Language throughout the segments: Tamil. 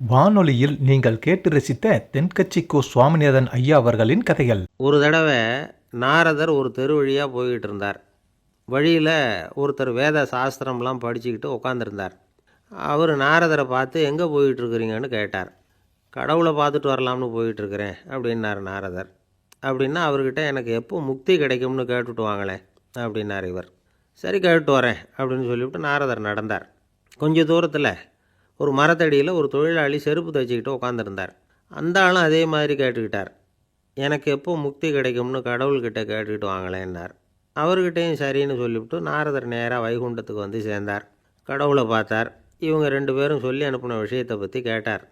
வானொலியில் நீங்கள் கேட்டு ரசித்த தென்கட்சி கோ சுவாமிநாதன் ஐயா அவர்களின் கதைகள். ஒரு தடவை நாரதர் ஒரு தெரு வழியாக போய்கிட்டு இருந்தார். வழியில் ஒருத்தர் வேத சாஸ்திரம்லாம் படிச்சுக்கிட்டு உட்காந்துருந்தார். அவர் நாரதரை பார்த்து எங்கே போயிட்டுருக்குறீங்கன்னு கேட்டார். கடவுளை பார்த்துட்டு வரலாம்னு போயிட்டுருக்கிறேன் அப்படின்னார் நாரதர். அப்படின்னா அவர்கிட்ட எனக்கு எப்போ முக்தி கிடைக்கும்னு கேட்டுட்டு வாங்களேன் அப்படின்னார் இவர். சரி கேட்டு வரேன் அப்படின்னு சொல்லிவிட்டு நாரதர் நடந்தார். கொஞ்சம் தூரத்தில் ஒரு மரத்தடியில் ஒரு தொழிலாளி செருப்பு தைச்சிக்கிட்டு உட்காந்துருந்தார். அந்த ஆளும் அதே மாதிரி கேட்டுக்கிட்டார். எனக்கு எப்போ முக்தி கிடைக்கும்னு கடவுள்கிட்ட கேட்டுக்கிட்டு வாங்களேன்னார். அவர்கிட்டையும் சரின்னு சொல்லிவிட்டு நாரதர் நேராக வைகுண்டத்துக்கு வந்து சேர்ந்தார். கடவுளை பார்த்தார். இவங்க ரெண்டு பேரும் சொல்லி அனுப்பின விஷயத்தை பற்றி கேட்டார்.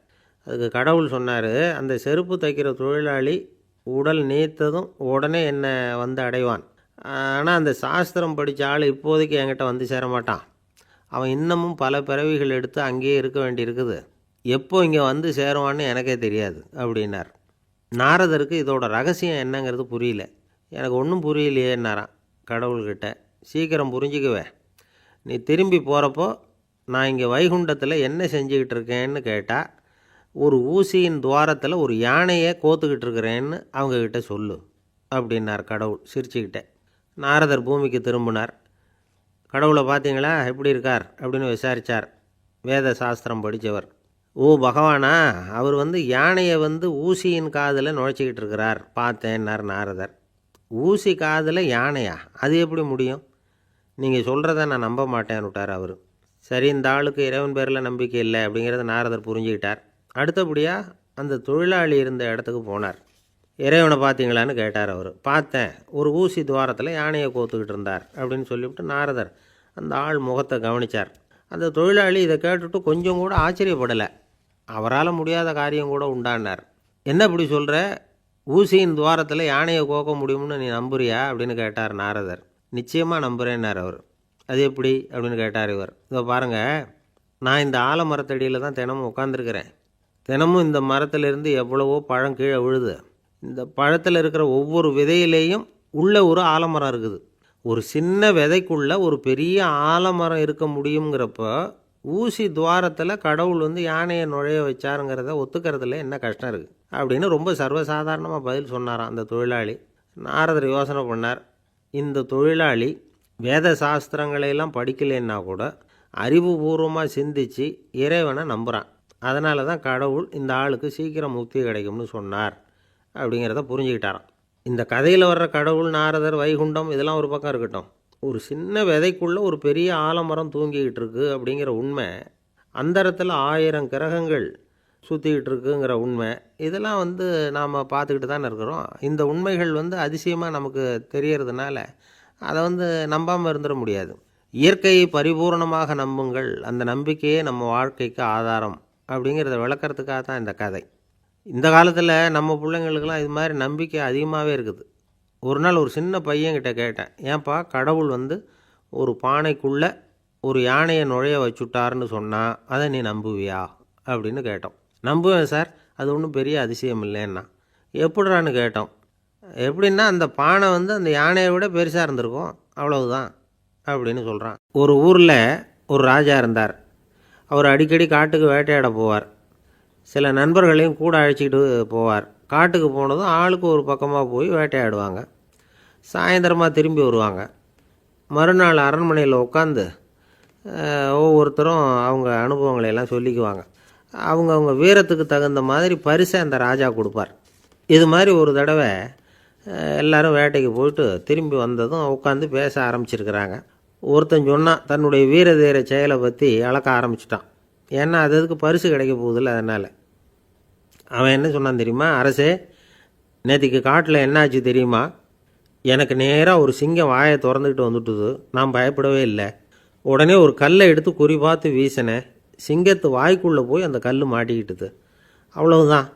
அதுக்கு கடவுள் சொன்னார், அந்த செருப்பு தைக்கிற தொழிலாளி உடல் நீத்ததும் உடனே என்னை வந்து அடைவான். ஆனால் அந்த சாஸ்திரம் படித்த ஆள் இப்போதைக்கு என்கிட்ட வந்து சேரமாட்டான். அவன் இன்னமும் பல பிறவிகள் எடுத்து அங்கேயே இருக்க வேண்டியிருக்குது. எப்போ இங்கே வந்து சேருவான்னு எனக்கே தெரியாது அப்படின்னார். நாரதருக்கு இதோட ரகசியம் என்னங்கிறது புரியல. எனக்கு ஒன்றும் புரியலையேன்னாரான் கடவுள்கிட்ட. சீக்கிரம் புரிஞ்சுக்குவேன். நீ திரும்பி போகிறப்போ நான் இங்கே வைகுண்டத்தில் என்ன செஞ்சுக்கிட்டு இருக்கேன்னு கேட்டால், ஒரு ஊசியின் துவாரத்தில் ஒரு யானையை கோத்துக்கிட்டு இருக்கிறேன்னு அவங்கக்கிட்ட சொல்லு அப்படின்னார் கடவுள் சிரிச்சுக்கிட்டே. நாரதர் பூமிக்கு திரும்பினார். கடவுளை பார்த்தீங்களா, எப்படி இருக்கார் அப்படின்னு விசாரித்தார் வேத சாஸ்திரம் படித்தவர். ஓ பகவானா, அவர் யானையை ஊசியின் காதில் நுழைச்சிக்கிட்டு இருக்கிறார் பார்த்தேன்னார் நாரதர். ஊசி காதில் யானையா? அது எப்படி முடியும்? நீங்கள் சொல்கிறத நான் நம்ப மாட்டேன்னு விட்டார் அவர். சரி, இந்த ஆளுக்கு இறைவன் பேரில் நம்பிக்கை இல்லை அப்படிங்கிறத நாரதர் புரிஞ்சுக்கிட்டார். அடுத்தபடியாக அந்த தொழிலாளி இருந்த இடத்துக்கு போனார். இறைவனை பார்த்தீங்களான்னு கேட்டார் அவர். பார்த்தேன், ஒரு ஊசி துவாரத்தில் யானையை கோத்துக்கிட்டு இருந்தார் அப்படின்னு சொல்லிவிட்டு நாரதர் அந்த ஆள் முகத்தை கவனித்தார். அந்த தொழிலாளி இதை கேட்டுட்டு கொஞ்சம் கூட ஆச்சரியப்படலை. அவரால் முடியாத காரியம் கூட உண்டானார். என்ன இப்படி சொல்கிற? ஊசியின் துவாரத்தில் யானையை கோக்க முடியும்னு நீ நம்புறியா அப்படின்னு கேட்டார் நாரதர். நிச்சயமாக நம்புகிறேன்னார் அவர். அது எப்படி அப்படின்னு கேட்டார் இவர். இதை பாருங்கள், நான் இந்த ஆலமரத்தடியில் தான் தினமும் உட்காந்துருக்கிறேன். தினமும் இந்த மரத்திலிருந்து எவ்வளவோ பழம் கீழே விழுது. இந்த பழத்தில் இருக்கிற ஒவ்வொரு விதையிலேயும் உள்ள ஒரு ஆலமரம் இருக்குது. ஒரு சின்ன விதைக்குள்ளே ஒரு பெரிய ஆலமரம் இருக்க முடியுங்கிறப்ப ஊசி துவாரத்தில் கடவுள் யானையை நுழைய வச்சாருங்கிறத ஒத்துக்கிறதுல என்ன கஷ்டம் இருக்குது அப்படின்னு ரொம்ப சர்வசாதாரணமாக பதில் சொன்னாராம் அந்த தொழிலாளி. நாரதர் யோசனை பண்ணார். இந்த தொழிலாளி வேத சாஸ்திரங்களையெல்லாம் படிக்கலைன்னா கூட அறிவுபூர்வமாக சிந்தித்து இறைவனை நம்புகிறான். அதனால தான் கடவுள் இந்த ஆளுக்கு சீக்கிரம் முக்தி கிடைக்கும்னு சொன்னார் அப்படிங்கிறத புரிஞ்சுக்கிட்டாராம். இந்த கதையில் வர்ற கடவுள், நாரதர், வைகுண்டம் இதெல்லாம் ஒரு பக்கம் இருக்கட்டும். ஒரு சின்ன விதைக்குள்ளே ஒரு பெரிய ஆலமரம் தூங்கிக்கிட்டு இருக்கு அப்படிங்கிற உண்மை, அந்தரத்தில் 1000 கிரகங்கள் சுற்றிக்கிட்டு இருக்குங்கிற உண்மை, இதெல்லாம் நாம் பார்த்துக்கிட்டு தானே இருக்கிறோம். இந்த உண்மைகள் அதிசயமாக நமக்கு தெரியறதுனால அதை நம்பாமல் இருந்துட முடியாது. இயற்கையை பரிபூர்ணமாக நம்புங்கள், அந்த நம்பிக்கையே நம்ம வாழ்க்கைக்கு ஆதாரம் அப்படிங்கிறத விளக்கிறதுக்காக தான் இந்த கதை. இந்த காலத்தில் நம்ம பிள்ளைங்களுக்கெல்லாம் இது மாதிரி நம்பிக்கை அதிகமாகவே இருக்குது. ஒரு நாள் ஒரு சின்ன பையன்கிட்ட கேட்டேன், ஏன்பா கடவுள் ஒரு பானைக்குள்ளே ஒரு யானையை நுழைய வச்சுட்டாருன்னு சொன்னால் அதை நீ நம்புவியா அப்படின்னு கேட்டோம். நம்புவேன் சார், அது ஒன்றும் பெரிய அதிசயம் இல்லைன்னா. எப்படிறான்னு கேட்டோம். எப்படின்னா அந்த பானை அந்த யானையை விட பெருசாக இருந்திருக்கும், அவ்வளவுதான் அப்படின்னு சொல்கிறான். ஒரு ஊரில் ஒரு ராஜா இருந்தார். அவர் அடிக்கடி காட்டுக்கு வேட்டையாட போவார். சில நண்பர்களையும் கூட அழைச்சிக்கிட்டு போவார். காட்டுக்கு போனதும் ஆளுக்கு ஒரு பக்கமாக போய் வேட்டையாடுவாங்க. சாயந்தரமாக திரும்பி வருவாங்க. மறுநாள் அரண்மனையில் உட்காந்து ஒவ்வொருத்தரும் அவங்க அனுபவங்களை எல்லாம் சொல்லிக்குவாங்க. அவங்க வீரத்துக்கு தகுந்த மாதிரி பரிசை அந்த ராஜா கொடுப்பார். இது மாதிரி ஒரு தடவை எல்லோரும் வேட்டைக்கு போயிட்டு திரும்பி வந்ததும் உட்காந்து பேச ஆரம்பிச்சிருக்கிறாங்க. ஒருத்தன் சொன்னான், தன்னுடைய வீர தீர செயலை பற்றி அளக்க ஆரம்பிச்சிட்டான். ஏன்னா அதுக்கு பரிசு கிடைக்க போகுதில்ல, அதனால். அவன் என்ன சொன்னான் தெரியுமா? அரசே, நேற்றுக்கு காட்டில் என்னாச்சு தெரியுமா? எனக்கு நேராக ஒரு சிங்கம் வாயை திறந்துக்கிட்டு வந்துட்டுது. நான் பயப்படவே இல்லை. உடனே ஒரு கல்லை எடுத்து குறி பார்த்து வீசினேன். சிங்கத்து வாய்க்குள்ளே போய் அந்த கல் மாட்டிக்கிட்டுது. அவ்வளவுதான்.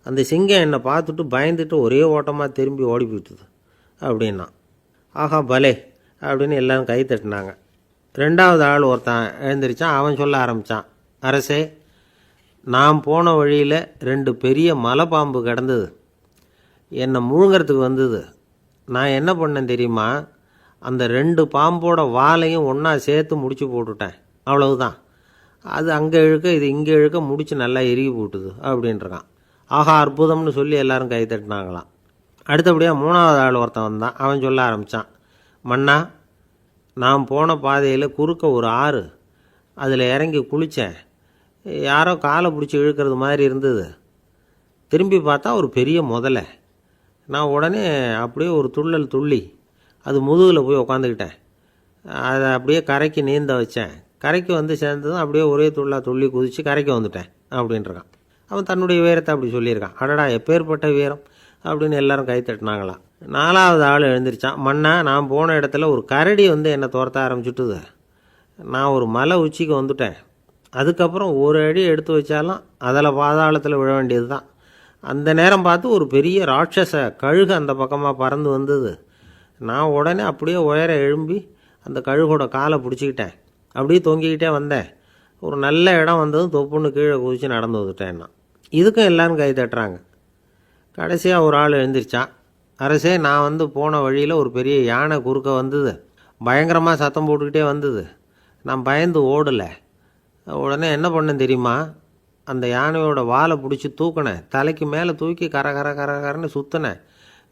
அந்த சிங்கம் என்னை பார்த்துட்டு பயந்துட்டு ஒரே ஓட்டமாக திரும்பி ஓடி போயிட்டுது அப்படின்னா. ஆஹா பலே அப்படின்னு எல்லோரும் கை தட்டினாங்க. ரெண்டாவது ஆள் ஒருத்தன் எழுந்திரிச்சான். அவன் சொல்ல ஆரம்பித்தான், அரசே, நான் போன வழியில் 2 பெரிய மலைப்பாம்பு கிடந்தது. என்னை முழுங்கிறதுக்கு வந்தது. நான் என்ன பண்ணேன் தெரியுமா? அந்த 2 பாம்போட வாலையும் ஒன்றா சேர்த்து முடிச்சு போட்டுட்டேன். அவ்வளவுதான். அது அங்கே இழுக்க இது இங்கே இழுக்க முடிச்சு நல்லா இறுகி போட்டுது அப்படின்ட்டுருக்கான். ஆஹா அற்புதம்னு சொல்லி எல்லாரும் கை தட்டினாங்களாம். அடுத்தபடியாக 3வது ஆள் ஒருத்தன் வந்தான். அவன் சொல்ல ஆரம்பித்தான், மன்னா நான் போன பாதையில் குறுக்க ஒரு ஆறு, அதில் இறங்கி குளித்தேன். யாரோ காலை பிடிச்சி இழுக்கிறது மாதிரி இருந்தது. திரும்பி பார்த்தா ஒரு பெரிய முதலை. நான் உடனே அப்படியே ஒரு துள்ளல் துள்ளி அது முதுகில் போய் உக்காந்துக்கிட்டேன். அதை அப்படியே கரைக்கு நீந்த வச்சேன். கரைக்கு வந்து சேர்ந்ததும் அப்படியே ஒரே துள்ளி குதித்து கரைக்கு வந்துட்டேன் அப்படின்ட்டுருக்கான். அவன் தன்னுடைய வீரத்தை அப்படி சொல்லியிருக்கான். அடடா எப்பேற்பட்ட வீரம் அப்படின்னு எல்லாரும் கை தட்டினாங்களாம். 4வது ஆள் எழுந்திரிச்சான். மன்னா நான் போன இடத்துல ஒரு கரடி வந்து என்னை துரத்த ஆரம்பிச்சுட்டுது. நான் ஒரு மலை உச்சிக்கு வந்துட்டேன். அதுக்கப்புறம் ஒரு அடி எடுத்து வச்சாலும் அதில் பாதாளத்தில் விழ வேண்டியது தான். அந்த நேரம் பார்த்து ஒரு பெரிய ராட்சச கழுகு அந்த பக்கமாக பறந்து வந்தது. நான் உடனே அப்படியே உயர எழும்பி அந்த கழுகோட காலை பிடிச்சிக்கிட்டேன். அப்படியே தொங்கிக்கிட்டே வந்தேன். ஒரு நல்ல இடம் வந்ததும் தொப்புன்னு கீழே குதித்து நடந்து வந்துட்டேன்னா. இதுக்கும் எல்லோரும் கை தட்டுறாங்க. கடைசியாக ஒரு ஆள் எழுந்திரிச்சான். அரசே நான் வந்து போன வழியில் ஒரு பெரிய யானை குறுக்க வந்தது. பயங்கரமாக சத்தம் போட்டுக்கிட்டே வந்தது. நான் பயந்து ஓடலை. உடனே என்ன பண்ணேன் தெரியுமா? அந்த யானையோட வாலை பிடிச்சி தூக்கினேன். தலைக்கு மேலே தூக்கி கரன்னு சுற்றினேன்.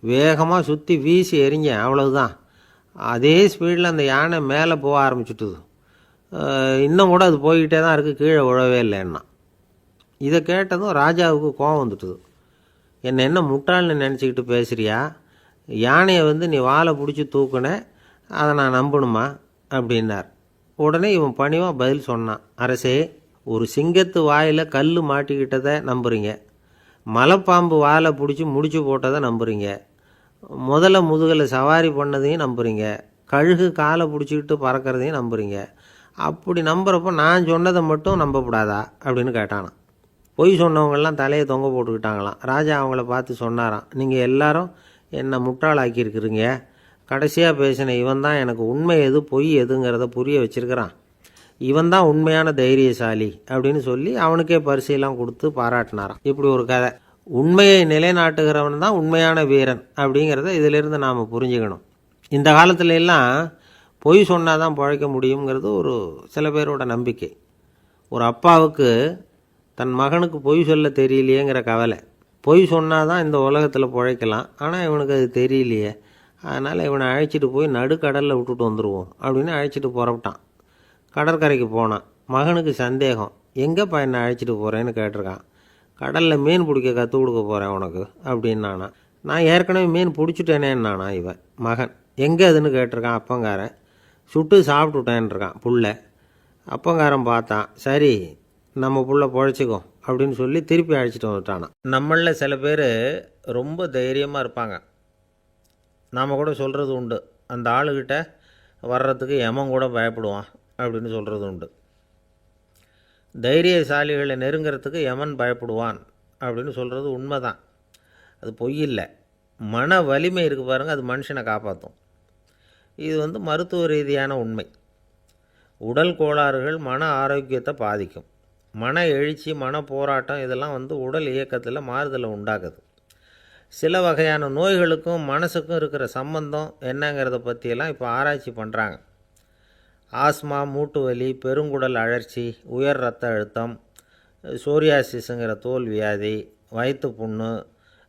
வேகமாக சுற்றி வீசி எறிஞ்சேன். அவ்வளவுதான். அதே ஸ்பீடில் அந்த யானை மேலே போக ஆரம்பிச்சுட்டுது. இன்னும் கூட அது போய்கிட்டே தான் இருக்குது, கீழே விழவே இல்லைன்னா. இதை கேட்டதும் ராஜாவுக்கு கோபம் வந்துட்டுது. என்னை என்ன முட்டாள்னு நினச்சிக்கிட்டு பேசுகிறியா? யானையை வந்து நீ வாலை பிடிச்சி தூக்குன, அதை நான் நம்பணுமா அப்படின்னார். உடனே இவன் பணிவாக பதில் சொன்னான். அரசே, ஒரு சிங்கத்து வாயில் கல் மாட்டிக்கிட்டதை நம்புறீங்க, மலைப்பாம்பு வாலை பிடிச்சி முடிச்சு போட்டதை நம்புறீங்க, முதல்ல முதுகில் சவாரி பண்ணதையும் நம்புறீங்க, கழுகு காலை பிடிச்சிக்கிட்டு பறக்கிறதையும் நம்புறீங்க. அப்படி நம்புறப்போ நான் சொன்னதை மட்டும் நம்பக்கூடாதா அப்படின்னு கேட்டானான். பொய் சொன்னவங்கெல்லாம் தலையை தொங்க போட்டுக்கிட்டாங்களாம். ராஜா அவங்கள பார்த்து சொன்னாராம், நீங்கள் எல்லாரும் என்னை முட்டாளாக்கியிருக்கிறீங்க. கடைசியாக பேசின இவன் தான் எனக்கு உண்மை எது பொய் எதுங்கிறத புரிய வச்சிருக்கிறான். இவன் தான் உண்மையான தைரியசாலி அப்படின்னு சொல்லி அவனுக்கே பரிசெல்லாம் கொடுத்து பாராட்டினாராம். இப்படி ஒரு கதை. உண்மையை நிலைநாட்டுகிறவன் தான் உண்மையான வீரன் அப்படிங்கிறத இதிலிருந்து நாம் புரிஞ்சுக்கணும். இந்த காலத்துல எல்லாம் பொய் சொன்னால் தான் பிழைக்க முடியுங்கிறது ஒரு சில பேரோட நம்பிக்கை. ஒரு அப்பாவுக்கு தன் மகனுக்கு பொய் சொல்ல தெரியலையேங்கிற கவலை. பொய் சொன்னால் தான் இந்த உலகத்தில் பிழைக்கலாம், ஆனால் இவனுக்கு அது தெரியலையே, அதனால் இவனை அழைச்சிட்டு போய் நடுக்கடலில் விட்டுட்டு வந்துடுவோம் அப்படின்னு அழைச்சிட்டு புறப்பட்டான். கடற்கரைக்கு போனான். மகனுக்கு சந்தேகம், எங்கேப்பா என்னை அழைச்சிட்டு போகிறேன்னு கேட்டிருக்கான். கடலில் மீன் பிடிக்க கற்றுக் கொடுக்க போகிறேன் உனக்கு அப்படின்னானா. நான் ஏற்கனவே மீன் பிடிச்சிட்டேனேன்னானா இவன் மகன். எங்கே அதுன்னு கேட்டிருக்கான் அப்பங்காரன். சுட்டு சாப்பிட்டுட்டேன்ருக்கான் புள்ள. அப்பங்காரன் பார்த்தான், சரி நம்ம புள்ள பொழைச்சிக்கும் அப்படின்னு சொல்லி திருப்பி அழைச்சிட்டு வந்துட்டானா. நம்மளில் சில பேர் ரொம்ப தைரியமாக இருப்பாங்க. நாம் கூட சொல்கிறது உண்டு, அந்த ஆளுகிட்ட வர்றதுக்கு எமன் கூட பயப்படுவான் அப்படின்னு சொல்கிறது உண்டு. தைரியசாலிகளை நெருங்கிறதுக்கு எமன் பயப்படுவான் அப்படின்னு சொல்கிறது உண்மை தான். அது பொய் இல்லை. மன வலிமை இருக்குது பாருங்கள், அது மனுஷனை காப்பாற்றும். இது வந்து மருத்துவ ரீதியான உண்மை. உடல் கோளாறுகள் மன ஆரோக்கியத்தை பாதிக்கும். மன எழுச்சி, மன போராட்டம் இதெல்லாம் வந்து உடல் இயக்கத்தில் மாறுதலை உண்டாக்குது. சில வகையான நோய்களுக்கும் மனசுக்கும் இருக்கிற சம்பந்தம் என்னங்கிறத பற்றியெல்லாம் இப்போ ஆராய்ச்சி பண்ணுறாங்க. ஆஸ்மா, மூட்டு வலி, பெருங்குடல் அழற்சி, உயர் இரத்த அழுத்தம், சோரியாசிஸுங்கிற தோல் வியாதி, வயிற்று புண்ணு,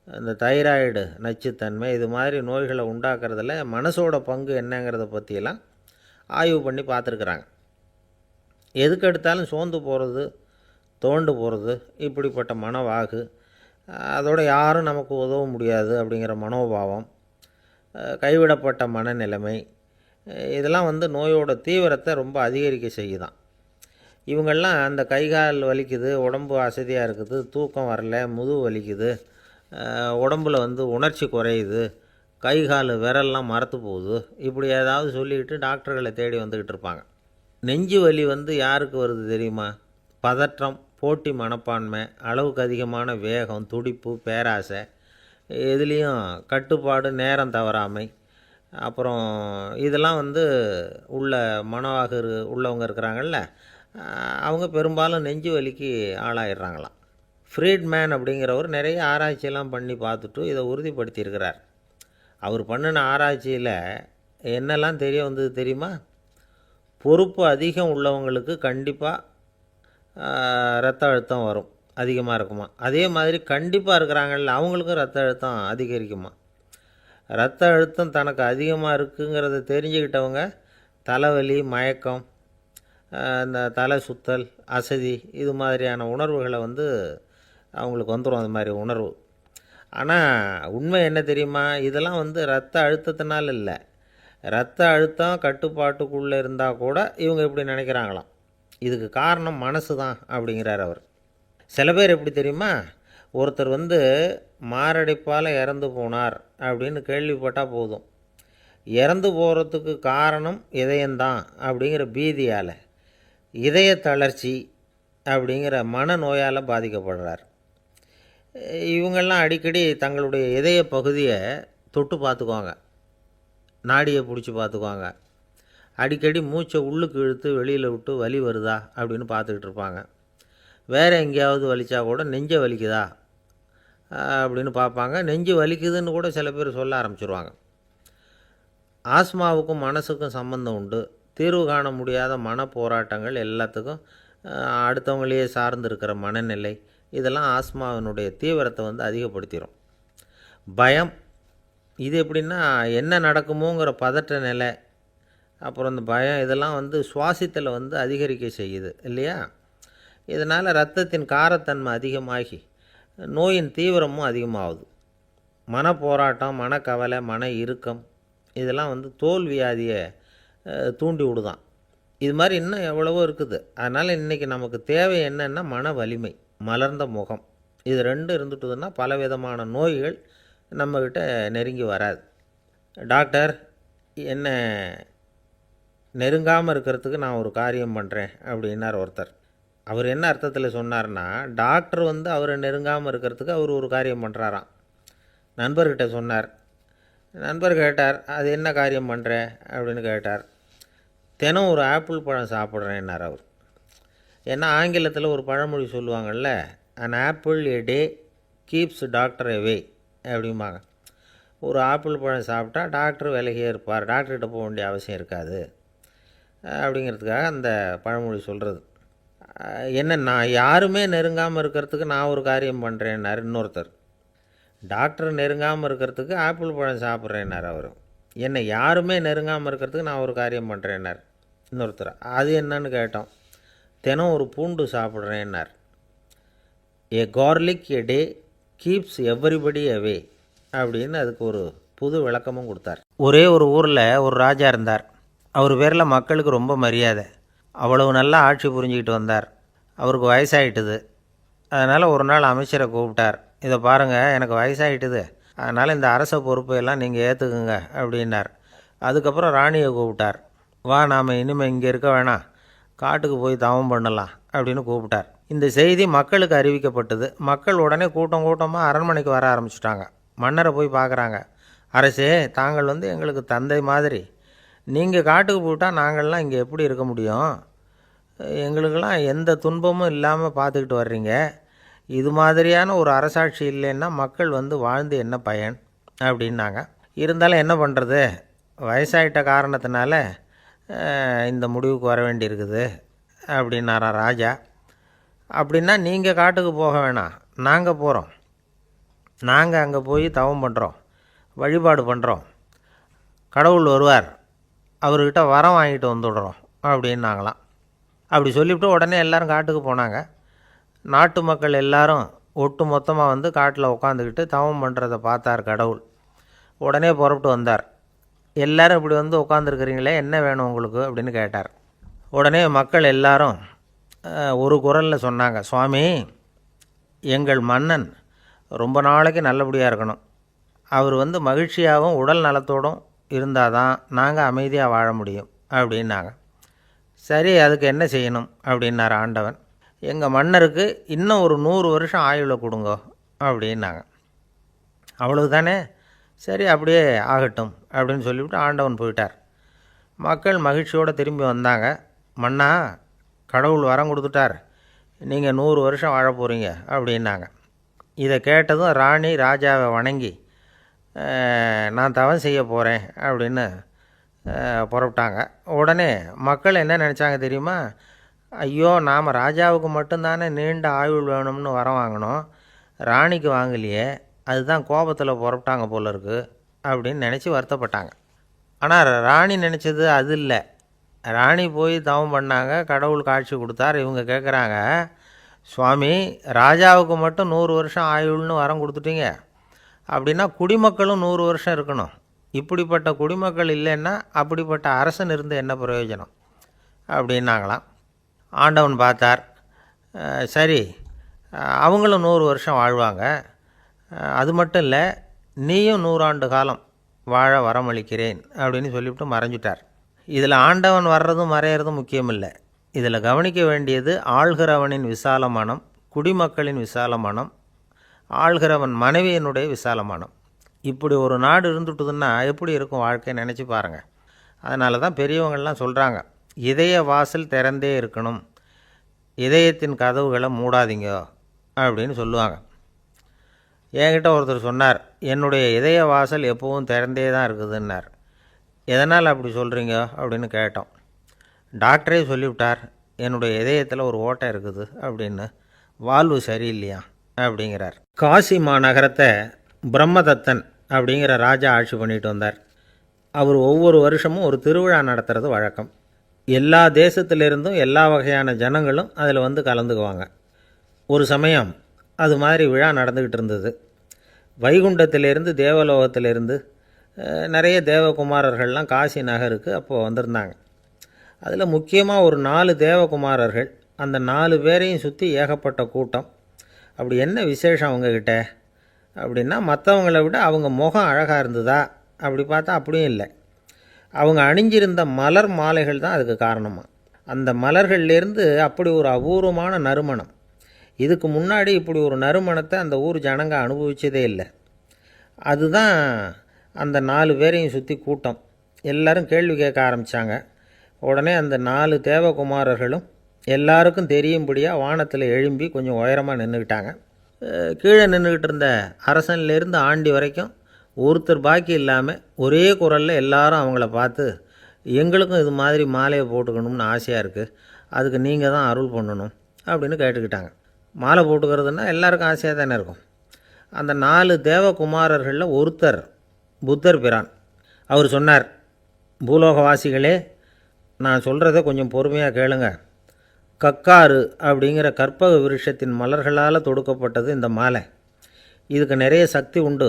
இந்த தைராய்டு நச்சுத்தன்மை, இது மாதிரி நோய்களை உண்டாக்குறதுல மனசோட பங்கு என்னங்கிறத பற்றியெல்லாம் ஆய்வு பண்ணி பார்த்துருக்குறாங்க. எதுக்கு எடுத்தாலும் சோர்ந்து போகிறது, தோண்டு போகிறது, இப்படிப்பட்ட மனவாகு, அதோட யாரும் நமக்கு உதவ முடியாது அப்படிங்கிற மனோபாவம், கைவிடப்பட்ட மனநிலைமை, இதெல்லாம் வந்து நோயோட தீவிரத்தை ரொம்ப அதிகரிக்க செய்யுதான். இவங்கெல்லாம் அந்த கைகால் வலிக்குது, உடம்பு அசதியாக இருக்குது, தூக்கம் வரல, முதுகு வலிக்குது, உடம்புல வந்து உணர்ச்சி குறையுது, கை கால் விரல்லாம் மரத்து போகுது, இப்படி ஏதாவது சொல்லிக்கிட்டு டாக்டர்களை தேடி வந்துக்கிட்டு இருப்பாங்க. நெஞ்சு வலி வந்து யாருக்கு வருது தெரியுமா? பதற்றம், போட்டி மனப்பான்மை, அளவுக்கு அதிகமான வேகம், துடிப்பு, பேராசை, எதுலேயும் கட்டுப்பாடு, நேரம் தவறாமை, அப்புறம் இதெல்லாம் வந்து உள்ள மனவாக உள்ளவங்க இருக்கிறாங்கல்ல, அவங்க பெரும்பாலும் நெஞ்சு வலிக்கு ஆளாயிடுறாங்களாம். ஃப்ரீட்மேன் அப்படிங்கிறவர் நிறைய ஆராய்ச்சியெல்லாம் பண்ணி பார்த்துட்டு இதை உறுதிப்படுத்தியிருக்கிறார். அவர் பண்ணின ஆராய்ச்சியில் என்னெல்லாம் தெரிய வந்தது தெரியுமா? பொறுப்பு அதிகம் உள்ளவங்களுக்கு கண்டிப்பாக ரத்த அழுத்தம் வரும், அதிகமாக இருக்குமா. அதே மாதிரி கண்டிப்பாக இருக்கிறாங்கல்ல, அவங்களுக்கும் ரத்த அழுத்தம் அதிகரிக்குமா. ரத்த அழுத்தம் தனக்கு அதிகமாக இருக்குங்கிறத தெரிஞ்சுக்கிட்டவங்க தலைவலி, மயக்கம், இந்த தலை சுத்தல், அசதி, இது மாதிரியான உணர்வுகளை அவங்களுக்கு வந்துடும், அது மாதிரி உணர்வு. ஆனால் உண்மை என்ன தெரியுமா, இதெல்லாம் ரத்த அழுத்தத்தினால இல்லை. ரத்த அழுத்தம் கட்டுப்பாட்டுக்குள்ளே இருந்தால் கூட இவங்க இப்படி நினைக்கிறாங்களாம். இதுக்கு காரணம் மனசு தான் அப்படிங்கிறார் அவர். சில பேர் எப்படி தெரியுமா, ஒருத்தர் மாரடைப்பால் இறந்து போனார் அப்படின்னு கேள்விப்பட்டால் போதும், இறந்து போகிறதுக்கு காரணம் இதயம்தான் அப்படிங்கிற பீதியால், இதய தளர்ச்சி அப்படிங்கிற மனநோயால் பாதிக்கப்படுறார். இவங்கெல்லாம் அடிக்கடி தங்களுடைய இதய பகுதியை தொட்டு பார்த்துக்குவாங்க, நாடியை பிடிச்சி பார்த்துக்குவாங்க. அடிக்கடி மூச்சை உள்ளுக்கு இழுத்து வெளியில் விட்டு வலி வருதா அப்படின்னு பார்த்துக்கிட்டு இருப்பாங்க. வேறு எங்கேயாவது வலிச்சா கூட நெஞ்சை வலிக்குதா அப்படின்னு பார்ப்பாங்க. நெஞ்சு வலிக்குதுன்னு கூட சில பேர் சொல்ல ஆரம்பிச்சிருவாங்க. ஆஸ்மாவுக்கும் மனசுக்கும் சம்பந்தம் உண்டு. தீர்வு காண முடியாத மன போராட்டங்கள் எல்லாத்துக்கும் அடுத்தவங்களையே சார்ந்து இருக்கிற மனநிலை, இதெல்லாம் ஆஸ்மாவினுடைய தீவிரத்தை அதிகப்படுத்திடும். பயம், இது எப்படின்னா என்ன நடக்குமோங்கிற பதட்ட நிலை, அப்புறம் இந்த பயம், இதெல்லாம் சுவாசித்தலை அதிகரிக்க செய்யுது இல்லையா. இதனால் இரத்தத்தின் காரத்தன்மை அதிகமாகி நோயின் தீவிரமும் அதிகமாகுது. மன போராட்டம், மனக்கவலை, மன இறுக்கம், இதெல்லாம் தோல் வியாதியை தூண்டி விடுதான். இது மாதிரி இன்னும் எவ்வளவோ இருக்குது. அதனால் இன்றைக்கி நமக்கு தேவை என்னென்னா மன வலிமை, மலர்ந்த முகம். இது ரெண்டும் இருந்துட்டுதுன்னா பலவிதமான நோய்கள் நம்மக்கிட்ட நெருங்கி வராது. டாக்டர், என்ன நெருங்காமல் இருக்கிறதுக்கு நான் ஒரு காரியம் பண்ணுறேன் அப்படின்னார் ஒருத்தர். அவர் என்ன அர்த்தத்தில் சொன்னார்னா, டாக்டர் அவரை நெருங்காமல் இருக்கிறதுக்கு அவர் ஒரு காரியம் பண்ணுறாராம். நண்பர்கிட்ட சொன்னார். நண்பர் கேட்டார், அது என்ன காரியம் பண்ணுற அப்படின்னு கேட்டார். தினம் ஒரு ஆப்பிள் பழம் சாப்பிட்றேன்னார் அவர். ஏன்னா ஆங்கிலத்தில் ஒரு பழமொழி சொல்லுவாங்கள்ல, an apple a day keeps doctor away அப்படிம்பாங்க. ஒரு ஆப்பிள் பழம் சாப்பிட்டா டாக்டர் விலகியே இருப்பார், டாக்டர்கிட்ட போக வேண்டிய அவசியம் இருக்காது அப்படிங்கிறதுக்காக அந்த பழமொழி சொல்கிறது. என்ன, நான் யாருமே நெருங்காமல் இருக்கிறதுக்கு நான் ஒரு காரியம் பண்ணுறேன்னார் இன்னொருத்தர். டாக்டர் நெருங்காமல் இருக்கிறதுக்கு ஆப்பிள் பழம் சாப்பிட்றேன்னார் அவர். என்னை யாருமே நெருங்காமல் இருக்கிறதுக்கு நான் ஒரு காரியம் பண்ணுறேன்னார் இன்னொருத்தர். அது என்னன்னு கேட்டோம். தினம் ஒரு பூண்டு சாப்பிட்றேன்னார். ஏ கார்லிக் எ டே கீப்ஸ் எவ்ரிபடி அவே அப்படின்னு அதுக்கு ஒரு புது விளக்கமும் கொடுத்தார். ஒரே ஒரு ஊரில் ஒரு ராஜா இருந்தார். அவர் பேரில் மக்களுக்கு ரொம்ப மரியாதை. அவ்வளவு நல்லா ஆட்சி புரிஞ்சிக்கிட்டு வந்தார். அவருக்கு வயசாகிட்டுது. அதனால் ஒரு நாள் அமைச்சரை கூப்பிட்டார். இதை பாருங்கள், எனக்கு வயசாகிட்டுது, அதனால் இந்த அரச பொறுப்பையெல்லாம் நீங்கள் ஏற்றுக்குங்க அப்படின்னார். அதுக்கப்புறம் ராணியை கூப்பிட்டார். வா, நாம் இனிமேல் இங்கே இருக்க வேணாம், காட்டுக்கு போய் தவம் பண்ணலாம் அப்படின்னு கூப்பிட்டார். இந்த செய்தி மக்களுக்கு அறிவிக்கப்பட்டது. மக்கள் உடனே கூட்டம் கூட்டமாக அரண்மனைக்கு வர ஆரம்பிச்சிட்டாங்க. மன்னரை போய் பார்க்குறாங்க. அரசே, தாங்கள் எங்களுக்கு தந்தை மாதிரி, நீங்கள் காட்டுக்கு போயிட்டால் நாங்கள்லாம் இங்கே எப்படி இருக்க முடியும்? எங்களுக்கெல்லாம் எந்த துன்பமும் இல்லாமல் பார்த்துக்கிட்டு வர்றீங்க. இது மாதிரியான ஒரு அரசாட்சி இல்லைன்னா மக்கள் வாழ்ந்து என்ன பயன் அப்படின்னாங்க. இருந்தாலும் என்ன பண்ணுறது, வயசாகிட்ட காரணத்தினால இந்த முடிவுக்கு வர வேண்டியிருக்குது அப்படின்னாராம் ராஜா. அப்படின்னா நீங்கள் காட்டுக்கு போக வேணாம், நாங்கள் போகிறோம். நாங்கள் அங்கே போய் தவம் பண்ணுறோம், வழிபாடு பண்ணுறோம், கடவுள் வருவார், அவர்கிட்ட வரம் வாங்கிட்டு வந்துடுறோம் அப்படின்னாங்களாம். அப்படி சொல்லிவிட்டு உடனே எல்லோரும் காட்டுக்கு போனாங்க. நாட்டு மக்கள் எல்லாரும் ஒட்டு மொத்தமாக காட்டில் உட்காந்துக்கிட்டு தவம் பண்ணுறதை பார்த்தார் கடவுள். உடனே புறப்பட்டு வந்தார். எல்லோரும் இப்படி உட்காந்துருக்குறீங்களே, என்ன வேணும் உங்களுக்கு அப்படின்னு கேட்டார். உடனே மக்கள் எல்லாரும் ஒரு குரலில் சொன்னாங்க, சுவாமி, எங்கள் மன்னன் ரொம்ப நாளைக்கு நல்லபடியாக இருக்கணும். அவர் மகிழ்ச்சியாகவும் உடல் நலத்தோடும் இருந்தால் தான் நாங்கள் அமைதியாக வாழ முடியும் அப்படின்னாங்க. சரி, அதுக்கு என்ன செய்யணும் அப்படின்னார் ஆண்டவன். எங்கள் மன்னருக்கு இன்னும் ஒரு 100 வருஷம் ஆயுளை கொடுங்க அப்படின்னாங்க. அவ்வளவு தானே, சரி அப்படியே ஆகட்டும் அப்படின்னு சொல்லிவிட்டு ஆண்டவன் போயிட்டார். மக்கள் மகிழ்ச்சியோடு திரும்பி வந்தாங்க. மன்னா, கடவுள் வரம் கொடுத்துட்டார், நீங்கள் 100 வருஷம் வாழ போகிறீங்க அப்படின்னாங்க. இதை கேட்டதும் ராணி ராஜாவை வணங்கி, நான் தவம் செய்ய போகிறேன் அப்படின்னு புறப்பட்டாங்க. உடனே மக்கள் என்ன நினச்சாங்க தெரியுமா, ஐயோ, நாம் ராஜாவுக்கு மட்டும்தானே நீண்ட ஆயுள் வேணும்னு வரம் வாங்கினோம், ராணிக்கு வாங்கலையே, அதுதான் கோபத்தில் புறப்பட்டாங்க போல இருக்கு அப்படின்னு நினச்சி வருத்தப்பட்டாங்க. ஆனால் ராணி நினச்சது அது இல்லை. ராணி போய் தவம் பண்ணாங்க, கடவுள் காட்சி கொடுத்தார். இவங்க கேட்குறாங்க, சுவாமி ராஜாவுக்கு மட்டும் 100 வருஷம் ஆயுள்னு வரம் கொடுத்துட்டீங்க, அப்படின்னா குடிமக்களும் 100 வருஷம் இருக்கணும். இப்படிப்பட்ட குடிமக்கள் இல்லைன்னா அப்படிப்பட்ட அரசன் இருந்து என்ன பிரயோஜனம் அப்படின்னாங்களாம். ஆண்டவன் பார்த்தார், சரி அவங்களும் 100 வருஷம் வாழ்வாங்க, அது மட்டும் இல்லை நீயும் 100 ஆண்டு காலம் வாழ வரமளிக்கிறேன் அப்படின்னு சொல்லிவிட்டு மறைஞ்சிட்டார். இதில் ஆண்டவன் வர்றதும் மறையிறதும் முக்கியமில்லை. இதில் கவனிக்க வேண்டியது ஆள்கிறவனின் விசால மனம், குடிமக்களின் விசால மனம், ஆள்கிறவன் மனைவியினுடைய விசால மனம். இப்படி ஒரு நாடு இருந்துட்டுதுன்னா எப்படி இருக்கும் வாழ்க்கை நினச்சி பாருங்கள். அதனால தான் பெரியவங்கள்லாம் சொல்கிறாங்க, இதய வாசல் திறந்தே இருக்கணும், இதயத்தின் கதவுகளை மூடாதீங்க அப்படின்னு சொல்லுவாங்க. என்கிட்ட ஒருத்தர் சொன்னார், என்னுடைய இதய வாசல் எப்பவும் திறந்தே தான் இருக்குதுன்னார். எதனால் அப்படி சொல்கிறீங்க அப்படின்னு கேட்டோம். டாக்டரே சொல்லிவிட்டார், என்னுடைய இதயத்தில் ஒரு ஓட்டை இருக்குது அப்படின்னு, வால்வு சரியில்லையா அப்படிங்கிறார். காசி மாநகரத்தை பிரம்மதத்தன் அப்படிங்கிற ராஜா ஆட்சி பண்ணிட்டு வந்தார். அவர் ஒவ்வொரு வருஷமும் ஒரு திருவிழா நடத்துறது வழக்கம். எல்லா தேசத்திலிருந்தும் எல்லா வகையான ஜனங்களும் அதில் வந்து கலந்துக்குவாங்க. ஒரு சமயம் அது மாதிரி விழா நடந்துக்கிட்டு இருந்தது. வைகுண்டத்திலேருந்து தேவலோகத்திலேருந்து நிறைய தேவகுமாரர்கள்லாம் காசி நகருக்கு அப்போது வந்திருந்தாங்க. அதில் முக்கியமாக ஒரு 4 தேவகுமாரர்கள், அந்த 4 பேரையும் சுற்றி ஏகப்பட்ட கூட்டம். அப்படி என்ன விசேஷம் அவங்கக்கிட்ட அப்படின்னா, மற்றவங்கள விட அவங்க முகம் அழகாக இருந்ததா அப்படி பார்த்தா அப்படியும் இல்லை. அவங்க அணிஞ்சிருந்த மலர் மாலைகள் தான் அதுக்கு காரணமாக. அந்த மலர்கள்லேருந்து அப்படி ஒரு அபூர்வமான நறுமணம். இதுக்கு முன்னாடி இப்படி ஒரு நறுமணத்தை அந்த ஊர் ஜனங்க அனுபவிச்சதே இல்லை. அதுதான் அந்த 4 பேரையும் சுற்றி கூட்டம். எல்லாரும் கேள்வி கேட்க ஆரம்பித்தாங்க. உடனே அந்த 4 தேவகுமாரர்களும் எல்லாருக்கும் தெரியும்படியாக வானத்தில் எழும்பி கொஞ்சம் உயரமாக நின்றுக்கிட்டாங்க. கீழே நின்றுக்கிட்டு இருந்த அரசன்லேருந்து ஆண்டி வரைக்கும் ஒருத்தர் பாக்கி இல்லாமல் ஒரே குரலில் எல்லாரும் அவங்கள பார்த்து, எங்களுக்கும் இது மாதிரி மாலையை போட்டுக்கணும்னு ஆசையாக இருக்குது, அதுக்கு நீங்கள் தான் அருள் பண்ணணும் அப்படின்னு கேட்டுக்கிட்டாங்க. மாலை போட்டுக்கிறதுனா எல்லாருக்கும் ஆசையாக தானே இருக்கும். அந்த 4 தேவகுமாரர்களில் ஒருத்தர் புத்தர் பிரான். அவர் சொன்னார், பூலோகவாசிகளே, நான் சொல்கிறத கொஞ்சம் பொறுமையாக கேளுங்க. கக்காரு அப்படிங்கிற கற்பக விருட்சத்தின் மலர்களால் தொடுக்கப்பட்டது இந்த மாலை. இதுக்கு நிறைய சக்தி உண்டு,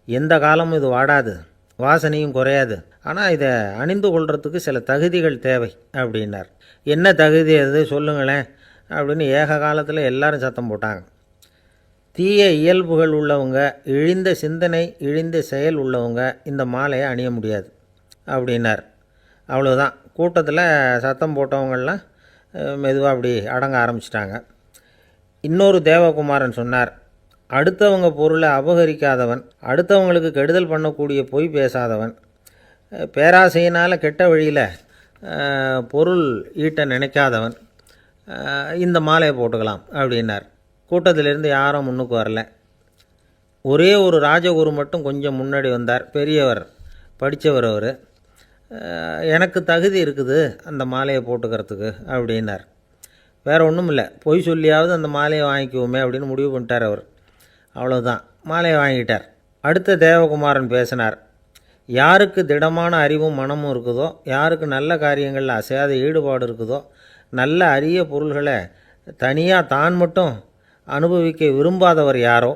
எந்த காலமும் இது வாடாது, வாசனையும் குறையாது. ஆனால் இதை அணிந்து கொள்கிறதுக்கு சில தகுதிகள் தேவை அப்படின்னார். என்ன தகுதி அது சொல்லுங்களேன் அப்படின்னு ஏக காலத்தில் எல்லாரும் சத்தம் போட்டாங்க. தீய இயல்புகள் உள்ளவங்க, இழிந்த சிந்தனை, இழிந்த செயல் உள்ளவங்க இந்த மாலையை அணிய முடியாது அப்படின்னார். அவ்வளோதான். கூட்டத்தில் சத்தம் போட்டவங்கள்லாம் மெதுவாக அப்படி அடங்க ஆரம்பிச்சிட்டாங்க. இன்னொரு தேவகுமாரன் சொன்னார், அடுத்தவங்க பொருளை அபகரிக்காதவன், அடுத்தவங்களுக்கு கெடுதல் பண்ணக்கூடிய பொய் பேசாதவன், பேராசையினால் கெட்ட வழியில் பொருள் ஈட்ட நினைக்காதவன் இந்த மாலையை போட்டுக்கலாம் அப்படின்னார். கூட்டத்திலிருந்து யாரும் முன்னுக்கு வரல. ஒரே ஒரு ராஜகுரு மட்டும் கொஞ்சம் முன்னாடி வந்தார். பெரியவர், படித்தவர் அவர். எனக்கு தகுதி இருக்குது அந்த மாலையை போட்டுக்கிறதுக்கு அப்படின்னார். வேறு ஒன்றும் இல்லை, பொய் சொல்லியாவது அந்த மாலையை வாங்கிக்குவோமே அப்படின்னு முடிவு பண்ணிட்டார் அவர். அவ்வளோதான், மாலையை வாங்கிட்டார். அடுத்த தேவகுமாரன் பேசினார். யாருக்கு திடமான அறிவும் மனமும் இருக்குதோ, யாருக்கு நல்ல காரியங்களில் அசையாத ஈடுபாடு இருக்குதோ, நல்ல அரிய பொருள்களை தனியாக தான் மட்டும் அனுபவிக்க விரும்பாதவர் யாரோ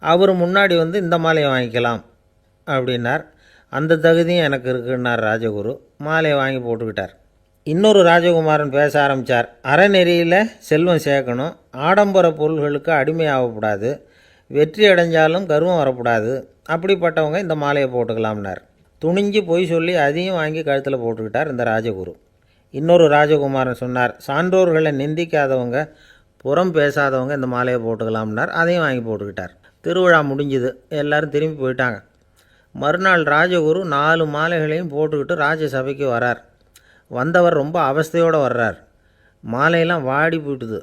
அவர் முன்னாடி வந்து இந்த மாலையை வாங்கிக்கலாம் அப்படின்னார். அந்த தகுதியும் எனக்கு இருக்குன்னார் ராஜகுரு. மாலையை வாங்கி போட்டுக்கிட்டார். இன்னொரு ராஜகுமாரன் பேச ஆரம்பித்தார். அறநெறியில் செல்வம் சேர்க்கணும், ஆடம்பர பொருள்களுக்கு அடிமையாகக்கூடாது, வெற்றி அடைஞ்சாலும் கர்வம் வரக்கூடாது, அப்படிப்பட்டவங்க இந்த மாலையை போட்டுக்கலாம்னார். துணிஞ்சு பொய் சொல்லி அதையும் வாங்கி கழுத்தில் போட்டுக்கிட்டார் இந்த ராஜகுரு. இன்னொரு ராஜகுமாரன் சொன்னார், சான்றோர்களை நிந்திக்காதவங்க, புறம் பேசாதவங்க இந்த மாலையை போட்டுக்கலாம்னார். அதையும் வாங்கி போட்டுக்கிட்டார். திருவிழா முடிஞ்சுது, எல்லோரும் திரும்பி போயிட்டாங்க. மறுநாள் ராஜகுரு 4 மாலைகளையும் போட்டுக்கிட்டு ராஜசபைக்கு வரார். வந்தவர் ரொம்ப அவஸ்தையோடு வர்றார். மாலையெல்லாம் வாடி போயிட்டுது,